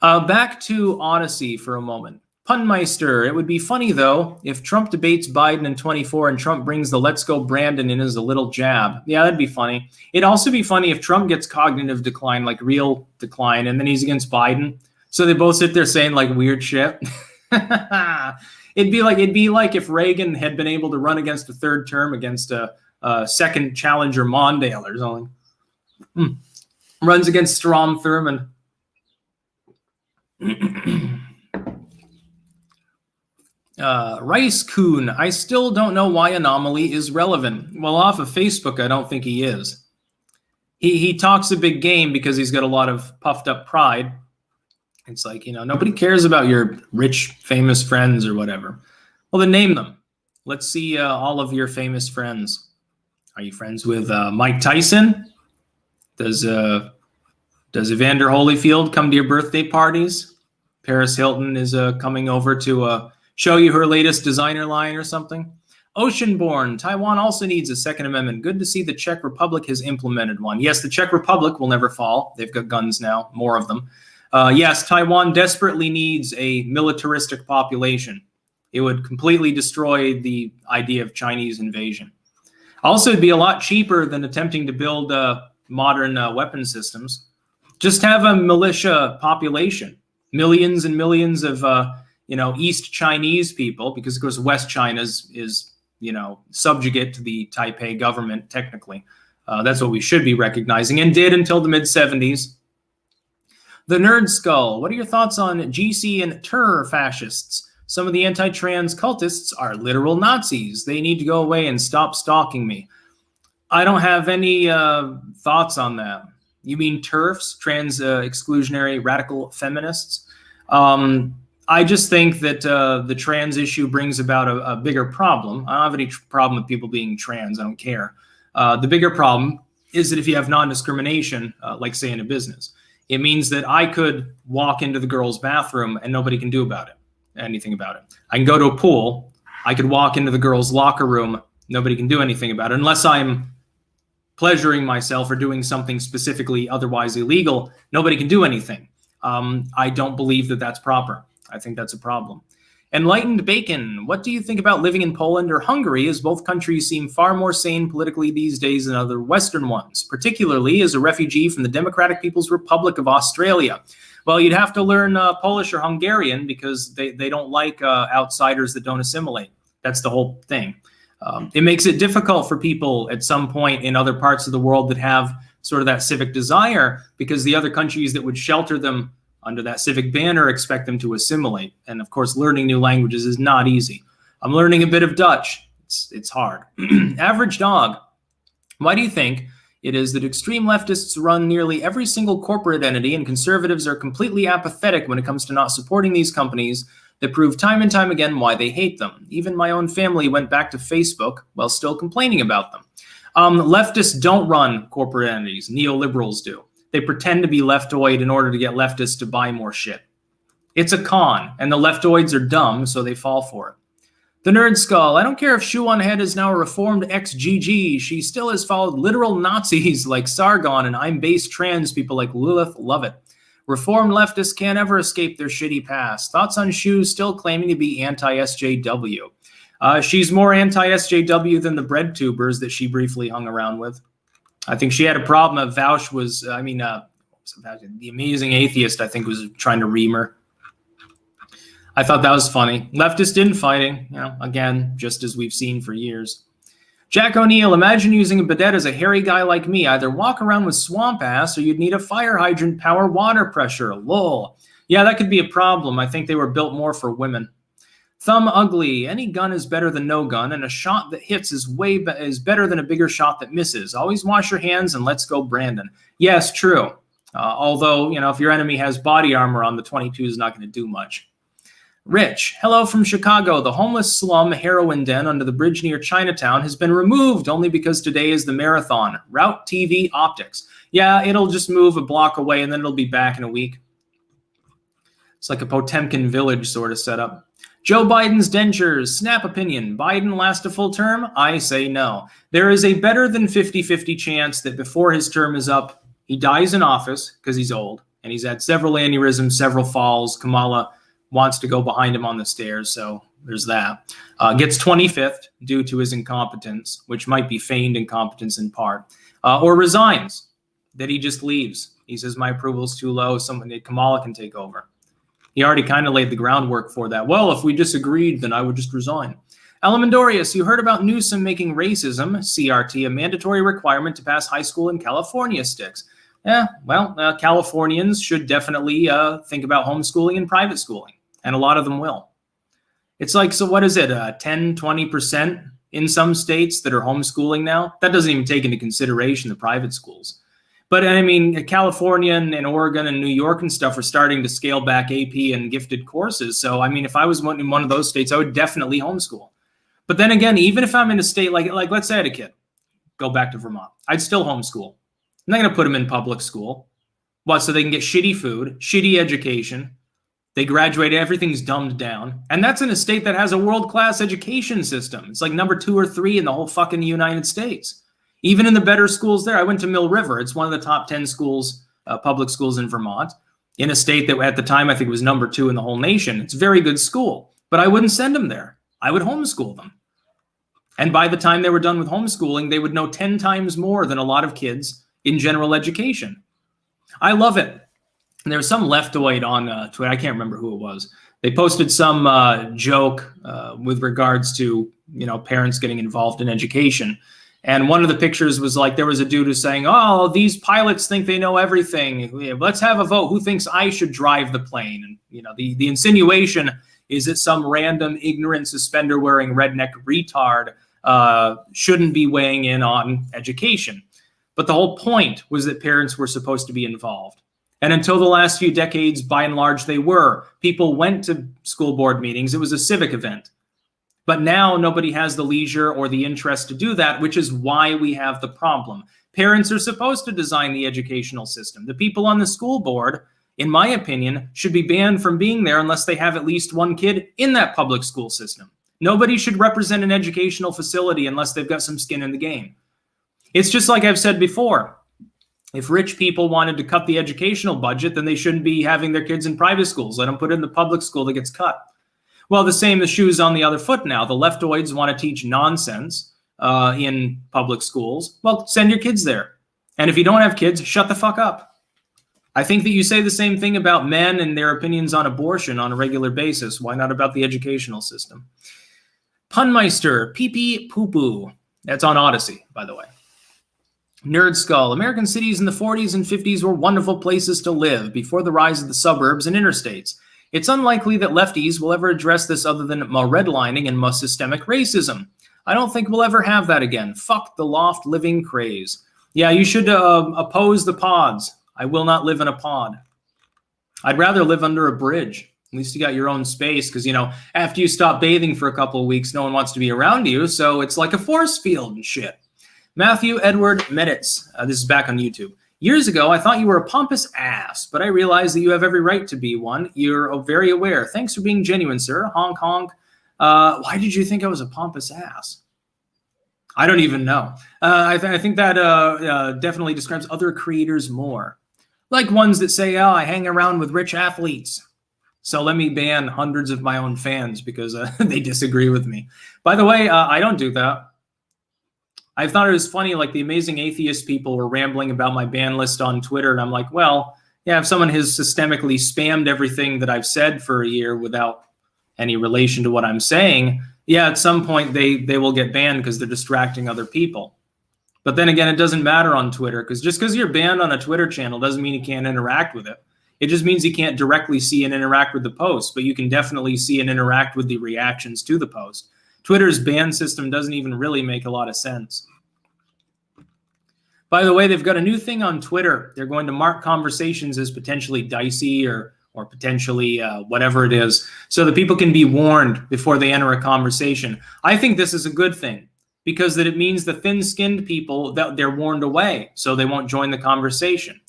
Back to Odyssey for a moment. Punmeister, it would be funny, though, if Trump debates Biden in 24 and Trump brings the Let's Go Brandon in as a little jab. Yeah, that'd be funny. It'd also be funny if Trump gets cognitive decline, like real decline, and then he's against Biden. So they both sit there saying like weird shit. It'd be like if Reagan had been able to run against a third term against a second challenger Mondale or something. Runs against Strom Thurmond. Rice Coon, I still don't know why An0maly is relevant. Well, off of Facebook, I don't think he is. He talks a big game because he's got a lot of puffed up pride. It's like, you know, nobody cares about your rich, famous friends or whatever. Well, then name them. Let's see all of your famous friends. Are you friends with Mike Tyson? Does Evander Holyfield come to your birthday parties? Paris Hilton is coming over to show you her latest designer line or something. Oceanborn, Taiwan also needs a Second Amendment. Good to see the Czech Republic has implemented one. Yes, the Czech Republic will never fall. They've got guns now, more of them. Yes, Taiwan desperately needs a militaristic population. It would completely destroy the idea of Chinese invasion. Also, it'd be a lot cheaper than attempting to build modern weapon systems. Just have a militia population, millions and millions of East Chinese people, because of course West China is subjugate to the Taipei government technically. That's what we should be recognizing, and did until the mid-70s. The Nerd Skull, what are your thoughts on GC and Ter fascists? Some of the anti-trans cultists are literal Nazis. They need to go away and stop stalking me. I don't have any thoughts on that. You mean TERFs, trans exclusionary radical feminists? I just think that the trans issue brings about a bigger problem. I don't have any problem with people being trans. I don't care. The bigger problem is that if you have non-discrimination, like say in a business, it means that I could walk into the girls' bathroom and nobody can do anything about it. I can go to a pool. I could walk into the girls' locker room. Nobody can do anything about it unless I'm pleasuring myself or doing something specifically otherwise illegal. Nobody can do anything. I don't believe that that's proper. I think that's a problem. Enlightened Bacon, what do you think about living in Poland or Hungary, as both countries seem far more sane politically these days than other Western ones, particularly as a refugee from the Democratic People's Republic of Australia? Well, you'd have to learn Polish or Hungarian because they don't like outsiders that don't assimilate. That's the whole thing. It makes it difficult for people at some point in other parts of the world that have sort of that civic desire, because the other countries that would shelter them under that civic banner expect them to assimilate. And of course, learning new languages is not easy. I'm learning a bit of Dutch. It's hard. Average Dog, why do you think it is that extreme leftists run nearly every single corporate entity and conservatives are completely apathetic when it comes to not supporting these companies that prove time and time again why they hate them? Even my own family went back to Facebook while still complaining about them. Leftists don't run corporate entities. Neoliberals do. They pretend to be leftoid in order to get leftists to buy more shit. It's a con, and the leftoids are dumb, so they fall for it. The Nerd Skull, I don't care if Shoe on Head is now a reformed ex-GG. She still has followed literal Nazis like Sargon and I'm based trans people like Lilith Lovett. Reformed leftists can't ever escape their shitty past. Thoughts on Shoe still claiming to be anti-SJW? She's more anti-SJW than the bread tubers that she briefly hung around with. I think she had a problem. Vaush was, the Amazing Atheist, I think, was trying to ream her. I thought that was funny. Leftist infighting, again, just as we've seen for years. Jack O'Neill, imagine using a bidet as a hairy guy like me. Either walk around with swamp ass or you'd need a fire hydrant power water pressure. Lol. Yeah, that could be a problem. I think they were built more for women. Thumb Ugly, any gun is better than no gun, and a shot that hits is better than a bigger shot that misses. Always wash your hands and let's go, Brandon. Yes, true. Although, if your enemy has body armor on, the 22 is not going to do much. Rich, hello from Chicago. The homeless slum heroin den under the bridge near Chinatown has been removed only because today is the marathon. Route TV Optics. Yeah, it'll just move a block away and then it'll be back in a week. It's like a Potemkin village sort of setup. Joe Biden's dentures. Snap opinion. Biden last a full term? I say no. There is a better than 50-50 chance that before his term is up, he dies in office because he's old and he's had several aneurysms, several falls. Kamala wants to go behind him on the stairs, so there's that. Gets 25th due to his incompetence, which might be feigned incompetence in part, or resigns, that he just leaves. He says, my approval's too low, Kamala can take over. He already kind of laid the groundwork for that. Well, if we disagreed, then I would just resign. Alamandorius, you heard about Newsom making racism, CRT, a mandatory requirement to pass high school in California, Styx. Yeah, well, Californians should definitely think about homeschooling and private schooling, and a lot of them will. It's like, so what is it, 10, 20% in some states that are homeschooling now? That doesn't even take into consideration the private schools. But I mean, California and Oregon and New York and stuff are starting to scale back AP and gifted courses. So, I mean, if I was in one of those states, I would definitely homeschool. But then again, even if I'm in a state like let's say I had a kid, go back to Vermont, I'd still homeschool. I'm not going to put them in public school. What, so they can get shitty food, shitty education. They graduate, everything's dumbed down. And that's in a state that has a world-class education system. It's like number 2 or 3 in the whole fucking United States. Even in the better schools there. I went to Mill River. It's one of the top 10 schools, public schools in Vermont, in a state that at the time I think was number 2 in the whole nation. It's a very good school, but I wouldn't send them there. I would homeschool them. And by the time they were done with homeschooling, they would know 10 times more than a lot of kids in general education. I love it. And there was some leftoid on Twitter. I can't remember who it was. They posted some joke with regards to, parents getting involved in education. And one of the pictures was like, there was a dude who's saying, oh, these pilots think they know everything. Let's have a vote. Who thinks I should drive the plane? And, the insinuation is that some random ignorant suspender-wearing redneck retard shouldn't be weighing in on education. But the whole point was that parents were supposed to be involved. And until the last few decades, by and large, they were. People went to school board meetings. It was a civic event. But now nobody has the leisure or the interest to do that, which is why we have the problem. Parents are supposed to design the educational system. The people on the school board, in my opinion, should be banned from being there unless they have at least one kid in that public school system. Nobody should represent an educational facility unless they've got some skin in the game. It's just like I've said before. If rich people wanted to cut the educational budget, then they shouldn't be having their kids in private schools. Let them put it in the public school that gets cut. Well, the same, the shoe's on the other foot now. The leftoids want to teach nonsense in public schools. Well, send your kids there. And if you don't have kids, shut the fuck up. I think that you say the same thing about men and their opinions on abortion on a regular basis. Why not about the educational system? Punmeister, pee-pee, poo-poo. That's on Odyssey, by the way. Nerd Skull, American cities in the 40s and 50s were wonderful places to live before the rise of the suburbs and interstates. It's unlikely that lefties will ever address this other than redlining and systemic racism. I don't think we'll ever have that again. Fuck the loft living craze. Yeah, you should oppose the pods. I will not live in a pod. I'd rather live under a bridge. At least you got your own space because, after you stop bathing for a couple of weeks, no one wants to be around you. So it's like a force field and shit. Matthew Edward Meditz. This is back on YouTube. Years ago, I thought you were a pompous ass, but I realized that you have every right to be one. You're very aware. Thanks for being genuine, sir. Honk, honk. Why did you think I was a pompous ass? I don't even know. I think that definitely describes other creators more. Like ones that say, oh, I hang around with rich athletes. So let me ban hundreds of my own fans because they disagree with me. By the way, I don't do that. I thought it was funny, like the Amazing Atheist people were rambling about my ban list on Twitter. And I'm like, well, yeah, if someone has systemically spammed everything that I've said for a year without any relation to what I'm saying, yeah, at some point they will get banned because they're distracting other people. But then again, it doesn't matter on Twitter because just because you're banned on a Twitter channel doesn't mean you can't interact with it. It just means you can't directly see and interact with the post, but you can definitely see and interact with the reactions to the post. Twitter's ban system doesn't even really make a lot of sense. By the way, they've got a new thing on Twitter. They're going to mark conversations as potentially dicey or potentially whatever it is, so that people can be warned before they enter a conversation. I think this is a good thing because that it means the thin-skinned people, that they're warned away so they won't join the conversation.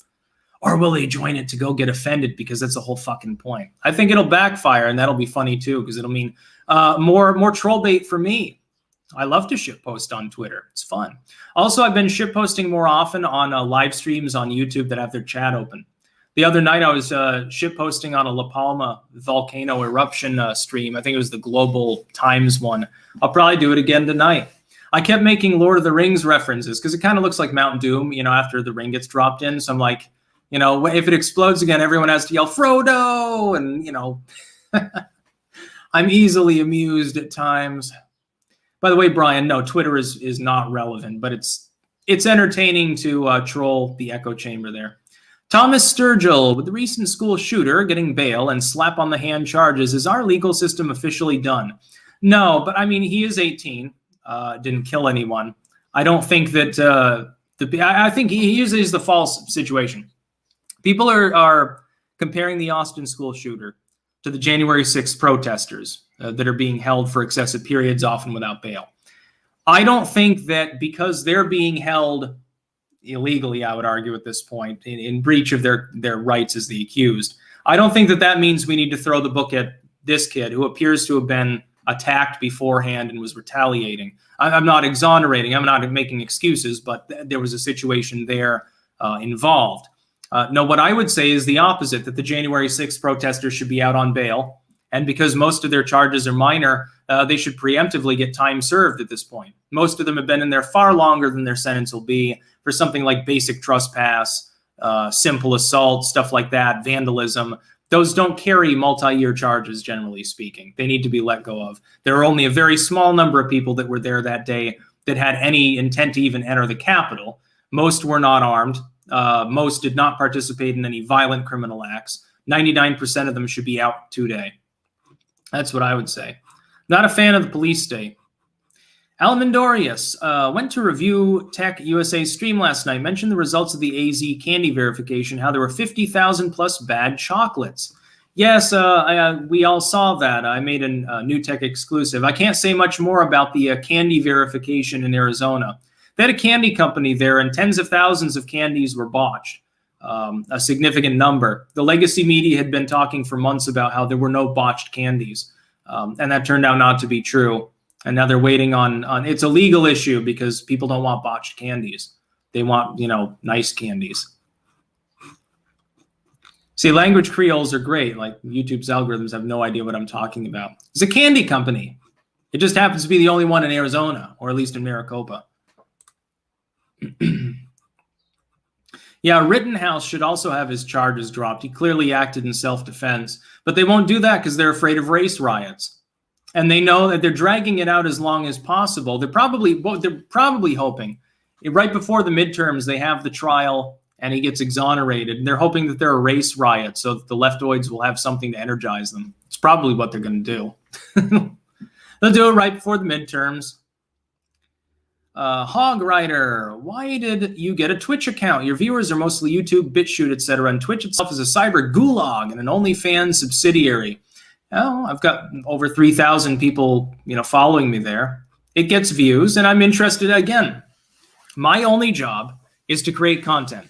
Or will they join it to go get offended because that's the whole fucking point? I think it'll backfire, and that'll be funny too because it'll mean more troll bait for me. I love to shitpost on Twitter. It's fun. Also, I've been shitposting more often on live streams on YouTube that have their chat open. The other night, I was shitposting on a La Palma volcano eruption stream. I think it was the Global Times one. I'll probably do it again tonight. I kept making Lord of the Rings references because it kind of looks like Mount Doom, after the ring gets dropped in. So I'm like, if it explodes again, everyone has to yell, Frodo! And, I'm easily amused at times. By the way, Brian, no, Twitter is not relevant, but it's entertaining to troll the echo chamber there. Thomas Sturgill, with the recent school shooter getting bail and slap on the hand charges, is our legal system officially done? No, but I mean, he is 18, didn't kill anyone. I don't think that, I think he uses the false situation. People are comparing the Austin school shooter to the January 6th protesters that are being held for excessive periods, often without bail. I don't think that because they're being held illegally, I would argue at this point, in breach of their rights as the accused, I don't think that that means we need to throw the book at this kid who appears to have been attacked beforehand and was retaliating. I'm not exonerating. I'm not making excuses, but there was a situation there involved. No, what I would say is the opposite, that the January 6th protesters should be out on bail. And because most of their charges are minor, they should preemptively get time served at this point. Most of them have been in there far longer than their sentence will be for something like basic trespass, simple assault, stuff like that, vandalism. Those don't carry multi-year charges, generally speaking. They need to be let go of. There are only a very small number of people that were there that day that had any intent to even enter the Capitol. Most were not armed. Most did not participate in any violent criminal acts. 99% of them should be out today. That's what I would say. Not a fan of the police state. Almendorius went to review Tech USA stream last night, mentioned the results of the AZ candy verification, how there were 50,000 plus bad chocolates. Yes, we all saw that. I made a New Tech exclusive. I can't say much more about the candy verification in Arizona. They had a candy company there, and tens of thousands of candies were botched, a significant number. The legacy media had been talking for months about how there were no botched candies, and that turned out not to be true. And now they're waiting on it's a legal issue because people don't want botched candies. They want, nice candies. See, language creoles are great. Like YouTube's algorithms have no idea what I'm talking about. It's a candy company. It just happens to be the only one in Arizona, or at least in Maricopa. Yeah, Rittenhouse should also have his charges dropped. He clearly acted in self-defense, but they won't do that because they're afraid of race riots. And they know that they're dragging it out as long as possible. They're probably hoping right before the midterms, they have the trial and he gets exonerated. And they're hoping that there are race riots so that the leftoids will have something to energize them. It's probably what they're going to do. They'll do it right before the midterms. Hog Rider, why did you get a Twitch account? Your viewers are mostly YouTube, BitChute, etc. And Twitch itself is a cyber gulag and an OnlyFans subsidiary. Oh, I've got over 3,000 people, following me there. It gets views, and I'm interested again. My only job is to create content.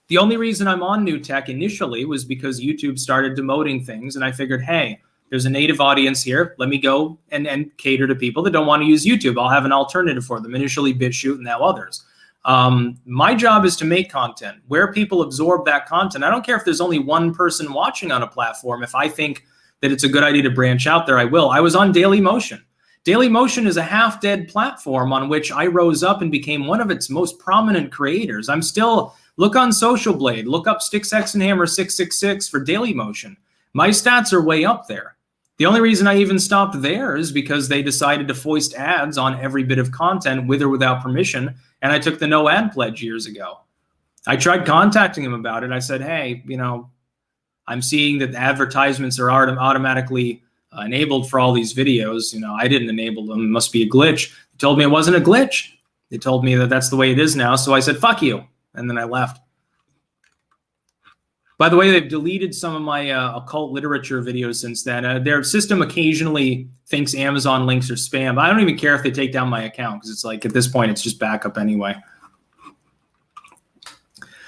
The only reason I'm on New Tech initially was because YouTube started demoting things, and I figured, hey, there's a native audience here. Let me go and cater to people that don't want to use YouTube. I'll have an alternative for them. Initially, BitChute, and now others. My job is to make content. Where people absorb that content, I don't care if there's only one person watching on a platform. If I think that it's a good idea to branch out there, I will. I was on Dailymotion. Dailymotion is a half-dead platform on which I rose up and became one of its most prominent creators. I'm still, look on Social Blade, look up Styxhexenhammer 666 for Dailymotion. My stats are way up there. The only reason I even stopped there is because they decided to foist ads on every bit of content with or without permission, and I took the no ad pledge years ago. I tried contacting them about it. I said, hey, I'm seeing that advertisements are automatically enabled for all these videos. I didn't enable them. It must be a glitch. They told me it wasn't a glitch. They told me that that's the way it is now. So I said, fuck you. And then I left. By the way, they've deleted some of my occult literature videos since then. Their system occasionally thinks Amazon links are spam. I don't even care if they take down my account because it's like at this point, it's just backup anyway.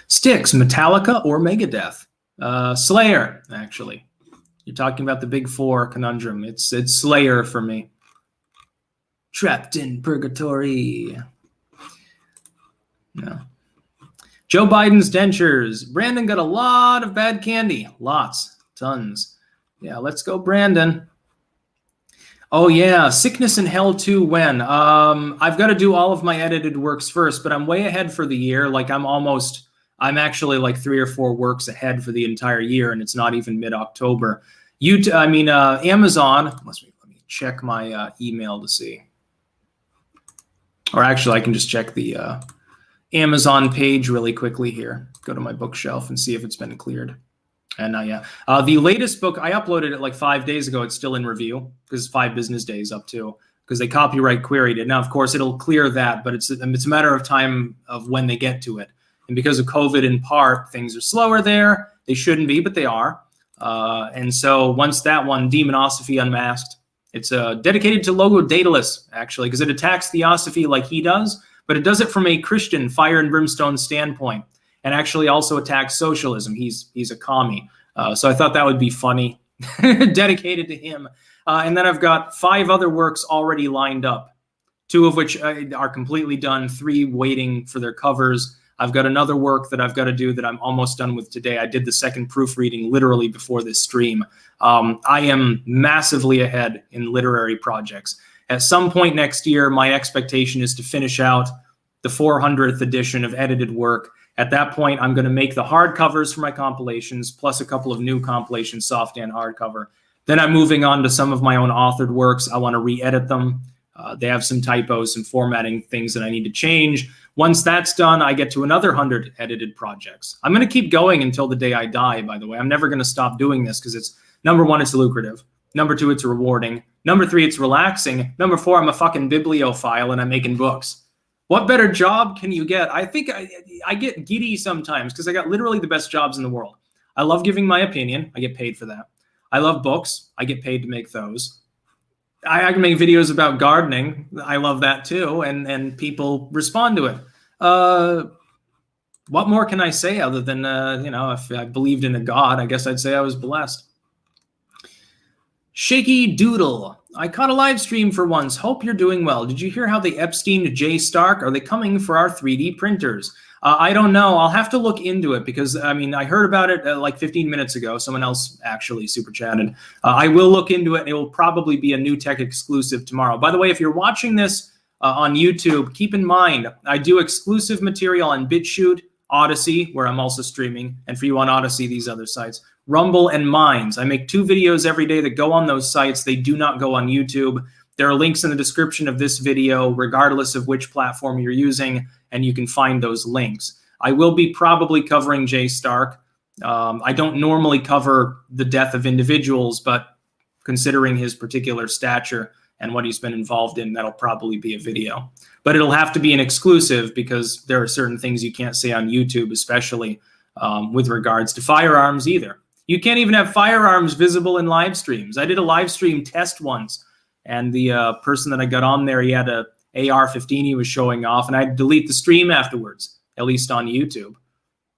Styx, Metallica or Megadeth? Slayer, actually. You're talking about the big four conundrum. It's Slayer for me. Trapped in purgatory. No. Joe Biden's dentures. Brandon got a lot of bad candy. Lots. Tons. Yeah, let's go, Brandon. Oh, yeah. Sickness in Hell 2 when? I've got to do all of my edited works first, but I'm way ahead for the year. Like I'm actually like 3 or 4 works ahead for the entire year, and it's not even mid-October. Amazon, let me check my email to see. Or actually, I can just check the Amazon page really quickly here. Go to my bookshelf and see if it's been cleared. And the latest book, I uploaded it like 5 days ago. It's still in review because it's 5 business days up to, because they copyright queried it. Now, of course, it'll clear that, but it's a matter of time of when they get to it. And because of COVID in part, things are slower there. They shouldn't be, but they are. And so once that one, Demonosophy Unmasked, it's dedicated to Logo Daedalus, actually, because it attacks Theosophy like he does, but it does it from a Christian fire and brimstone standpoint, and actually also attacks socialism. He's a commie. So I thought that would be funny, dedicated to him. And then I've got 5 other works already lined up, 2 of which are completely done, 3 waiting for their covers. I've got another work that I've got to do that I'm almost done with today. I did the second proofreading literally before this stream. I am massively ahead in literary projects. At some point next year, my expectation is to finish out the 400th edition of edited work. At that point, I'm going to make the hardcovers for my compilations, plus a couple of new compilations, soft and hardcover. Then I'm moving on to some of my own authored works. I want to re-edit them. They have some typos and formatting things that I need to change. Once that's done, I get to another 100 edited projects. I'm going to keep going until the day I die, by the way. I'm never going to stop doing this because it's, number 1, it's lucrative. Number 2, it's rewarding. Number 3, it's relaxing. Number 4, I'm a fucking bibliophile and I'm making books. What better job can you get? I think I get giddy sometimes because I got literally the best jobs in the world. I love giving my opinion. I get paid for that. I love books. I get paid to make those. I can make videos about gardening. I love that too, and people respond to it. What more can I say other than, if I believed in a God, I guess I'd say I was blessed. Shaky Doodle. I caught a live stream for once. Hope you're doing well. Did you hear how they Epsteined Jay Stark? Are they coming for our 3D printers? I don't know. I'll have to look into it because, I heard about it like 15 minutes ago. Someone else actually super chatted. I will look into it. It will probably be a New Tech exclusive tomorrow. By the way, if you're watching this on YouTube, keep in mind, I do exclusive material on BitChute, Odyssey, where I'm also streaming, and for you on Odyssey, these other sites, Rumble and Minds. I make 2 videos every day that go on those sites. They do not go on YouTube. There are links in the description of this video, regardless of which platform you're using, and you can find those links. I will be probably covering Jay Stark. I don't normally cover the death of individuals, but considering his particular stature and what he's been involved in, that'll probably be a video. But it'll have to be an exclusive because there are certain things you can't say on YouTube, especially with regards to firearms either. You can't even have firearms visible in live streams. I did a live stream test once, and the person that I got on there, he had a AR-15 he was showing off, and I had to delete the stream afterwards, at least on YouTube,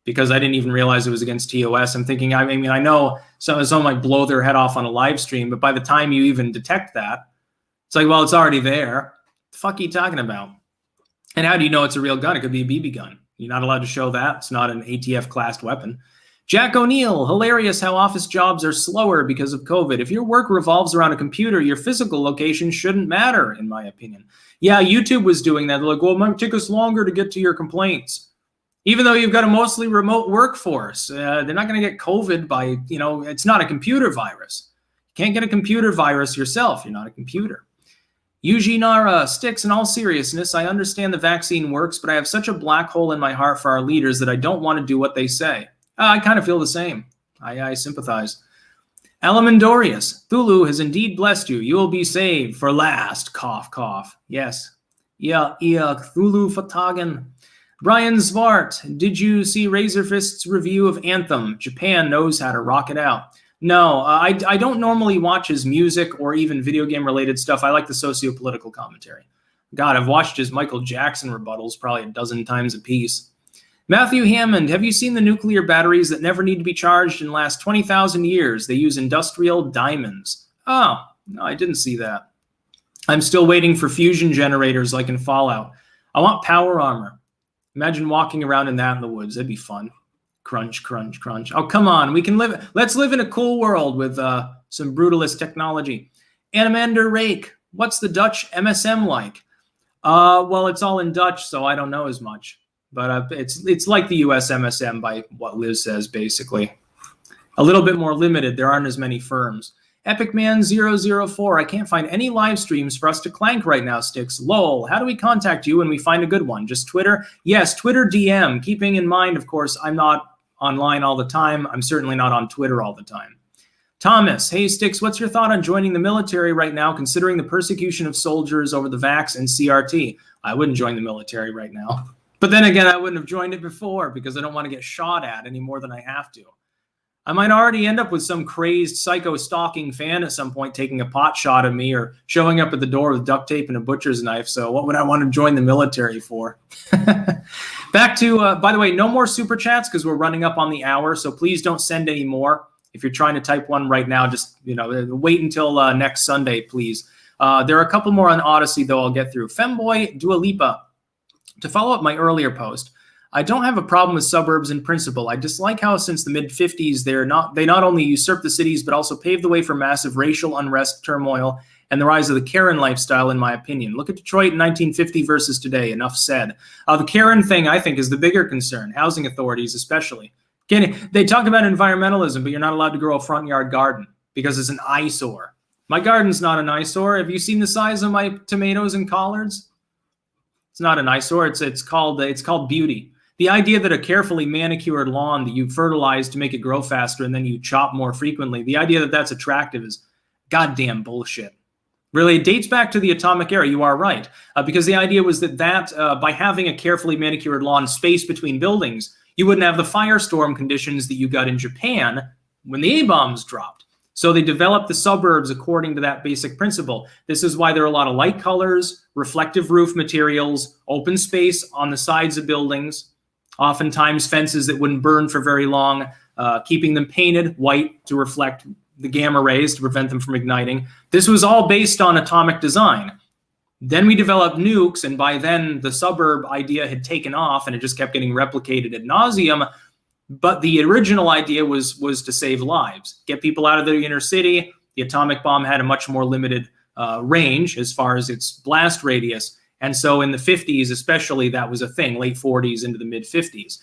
because I didn't even realize it was against TOS. I'm thinking, I know someone might blow their head off on a live stream, but by the time you even detect that, it's like, well, it's already there. The fuck are you talking about? And how do you know it's a real gun? It could be a BB gun. You're not allowed to show that. It's not an ATF-classed weapon. Jack O'Neill, hilarious how office jobs are slower because of COVID. If your work revolves around a computer, your physical location shouldn't matter, in my opinion. Yeah, YouTube was doing that. They're like, well, it might take us longer to get to your complaints. Even though you've got a mostly remote workforce, they're not going to get COVID by, it's not a computer virus. You can't get a computer virus yourself. You're not a computer. Yuji Nara, Styx, in all seriousness, I understand the vaccine works, but I have such a black hole in my heart for our leaders that I don't want to do what they say. I kind of feel the same. I sympathize. Alamandorius, Thulu has indeed blessed you. You will be saved for last. Cough, cough. Yes. Yeah, Thulu Fatagan. Brian Zwart, did you see Razorfist's review of Anthem? Japan knows how to rock it out. No, I don't normally watch his music or even video game related stuff. I like the socio-political commentary. God, I've watched his Michael Jackson rebuttals probably a dozen times a piece. Matthew Hammond, have you seen the nuclear batteries that never need to be charged and last 20,000 years? They use industrial diamonds. Oh, no, I didn't see that. I'm still waiting for fusion generators like in Fallout. I want power armor. Imagine walking around in that in the woods. That'd be fun. Crunch, crunch, crunch. Oh, come on. Let's live in a cool world with some brutalist technology. Animander Rake, what's the Dutch MSM like? Well, it's all in Dutch, so I don't know as much. But it's like the US MSM by what Liz says, basically. A little bit more limited. There aren't as many firms. EpicMan004, I can't find any live streams for us to clank right now, Styx. Lol, how do we contact you when we find a good one? Just Twitter? Yes, Twitter DM. Keeping in mind, of course, I'm not online all the time. I'm certainly not on Twitter all the time. Thomas, hey, Styx, what's your thought on joining the military right now, considering the persecution of soldiers over the vax and CRT? I wouldn't join the military right now. But then again, I wouldn't have joined it before because I don't want to get shot at any more than I have to. I might already end up with some crazed psycho-stalking fan at some point taking a pot shot at me or showing up at the door with duct tape and a butcher's knife. So what would I want to join the military for? Back to, by the way, no more super chats because we're running up on the hour. So please don't send any more. If you're trying to type one right now, just, wait until next Sunday, please. There are a couple more on Odyssey, though, I'll get through. Femboy Dua Lipa. To follow up my earlier post, I don't have a problem with suburbs in principle. I dislike how since the mid-50s they not only usurped the cities, but also paved the way for massive racial unrest, turmoil, and the rise of the Karen lifestyle, in my opinion. Look at Detroit in 1950 versus today. Enough said. The Karen thing, I think, is the bigger concern. Housing authorities, especially. They talk about environmentalism, but you're not allowed to grow a front yard garden because it's an eyesore. My garden's not an eyesore. Have you seen the size of my tomatoes and collards? It's not an eyesore. It's called beauty. The idea that a carefully manicured lawn that you fertilize to make it grow faster and then you chop more frequently, the idea that that's attractive is goddamn bullshit. Really, it dates back to the atomic era. You are right. Because the idea was that by having a carefully manicured lawn space between buildings, you wouldn't have the firestorm conditions that you got in Japan when the A-bombs dropped. So they developed the suburbs according to that basic principle. This is why there are a lot of light colors, reflective roof materials, open space on the sides of buildings, oftentimes fences that wouldn't burn for very long, keeping them painted white to reflect the gamma rays to prevent them from igniting. This was all based on atomic design. Then we developed nukes, and by then the suburb idea had taken off and it just kept getting replicated ad nauseum. But the original idea was to save lives, get people out of the inner city. The atomic bomb had a much more limited range as far as its blast radius. And so in the 50s, especially, that was a thing, late 40s into the mid 50s.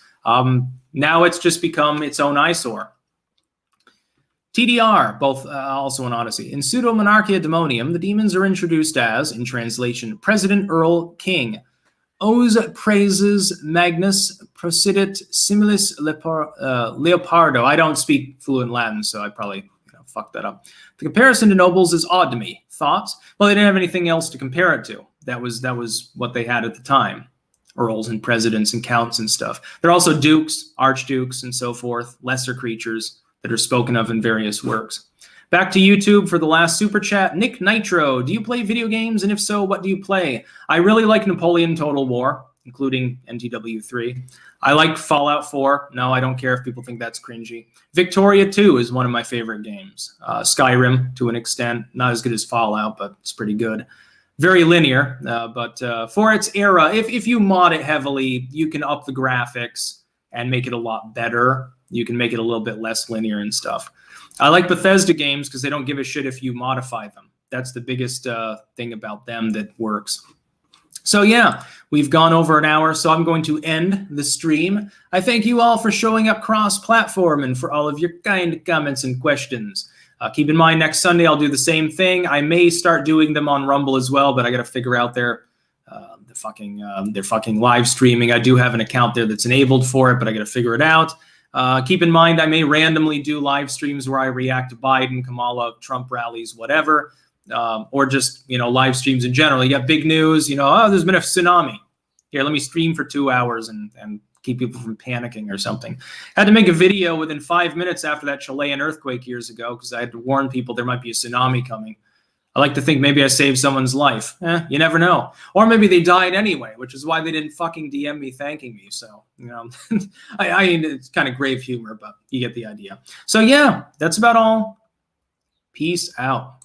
Now it's just become its own eyesore. TDR, both also in Odyssey. In Pseudo-Monarchia Demonium, the demons are introduced as, in translation, President Earl King. Os praises Magnus procidit similis Leopardo. I don't speak fluent Latin, so I probably fucked that up. The comparison to nobles is odd to me. Thoughts? Well, they didn't have anything else to compare it to. That was what they had at the time. Earls and presidents and counts and stuff. There are also dukes, archdukes, and so forth, lesser creatures that are spoken of in various works. Back to YouTube for the last super chat. Nick Nitro, do you play video games? And if so, what do you play? I really like Napoleon Total War, including NTW3. I like Fallout 4. No, I don't care if people think that's cringy. Victoria 2 is one of my favorite games. Skyrim, to an extent. Not as good as Fallout, but it's pretty good. Very linear, but for its era, if you mod it heavily, you can up the graphics and make it a lot better. You can make it a little bit less linear and stuff. I like Bethesda games because they don't give a shit if you modify them. That's the biggest thing about them that works. So yeah, we've gone over an hour, so I'm going to end the stream. I thank you all for showing up cross-platform and for all of your kind comments and questions. Keep in mind, next Sunday I'll do the same thing. I may start doing them on Rumble as well, but I got to figure out their fucking live streaming. I do have an account there that's enabled for it, but I got to figure it out. Keep in mind, I may randomly do live streams where I react to Biden, Kamala, Trump rallies, whatever, or just, live streams in general. You got big news, there's been a tsunami. Here, let me stream for 2 hours and keep people from panicking or something. I had to make a video within 5 minutes after that Chilean earthquake years ago because I had to warn people there might be a tsunami coming. I like to think maybe I saved someone's life. You never know. Or maybe they died anyway, which is why they didn't fucking DM me thanking me. So, it's kind of grave humor, but you get the idea. So, yeah, that's about all. Peace out.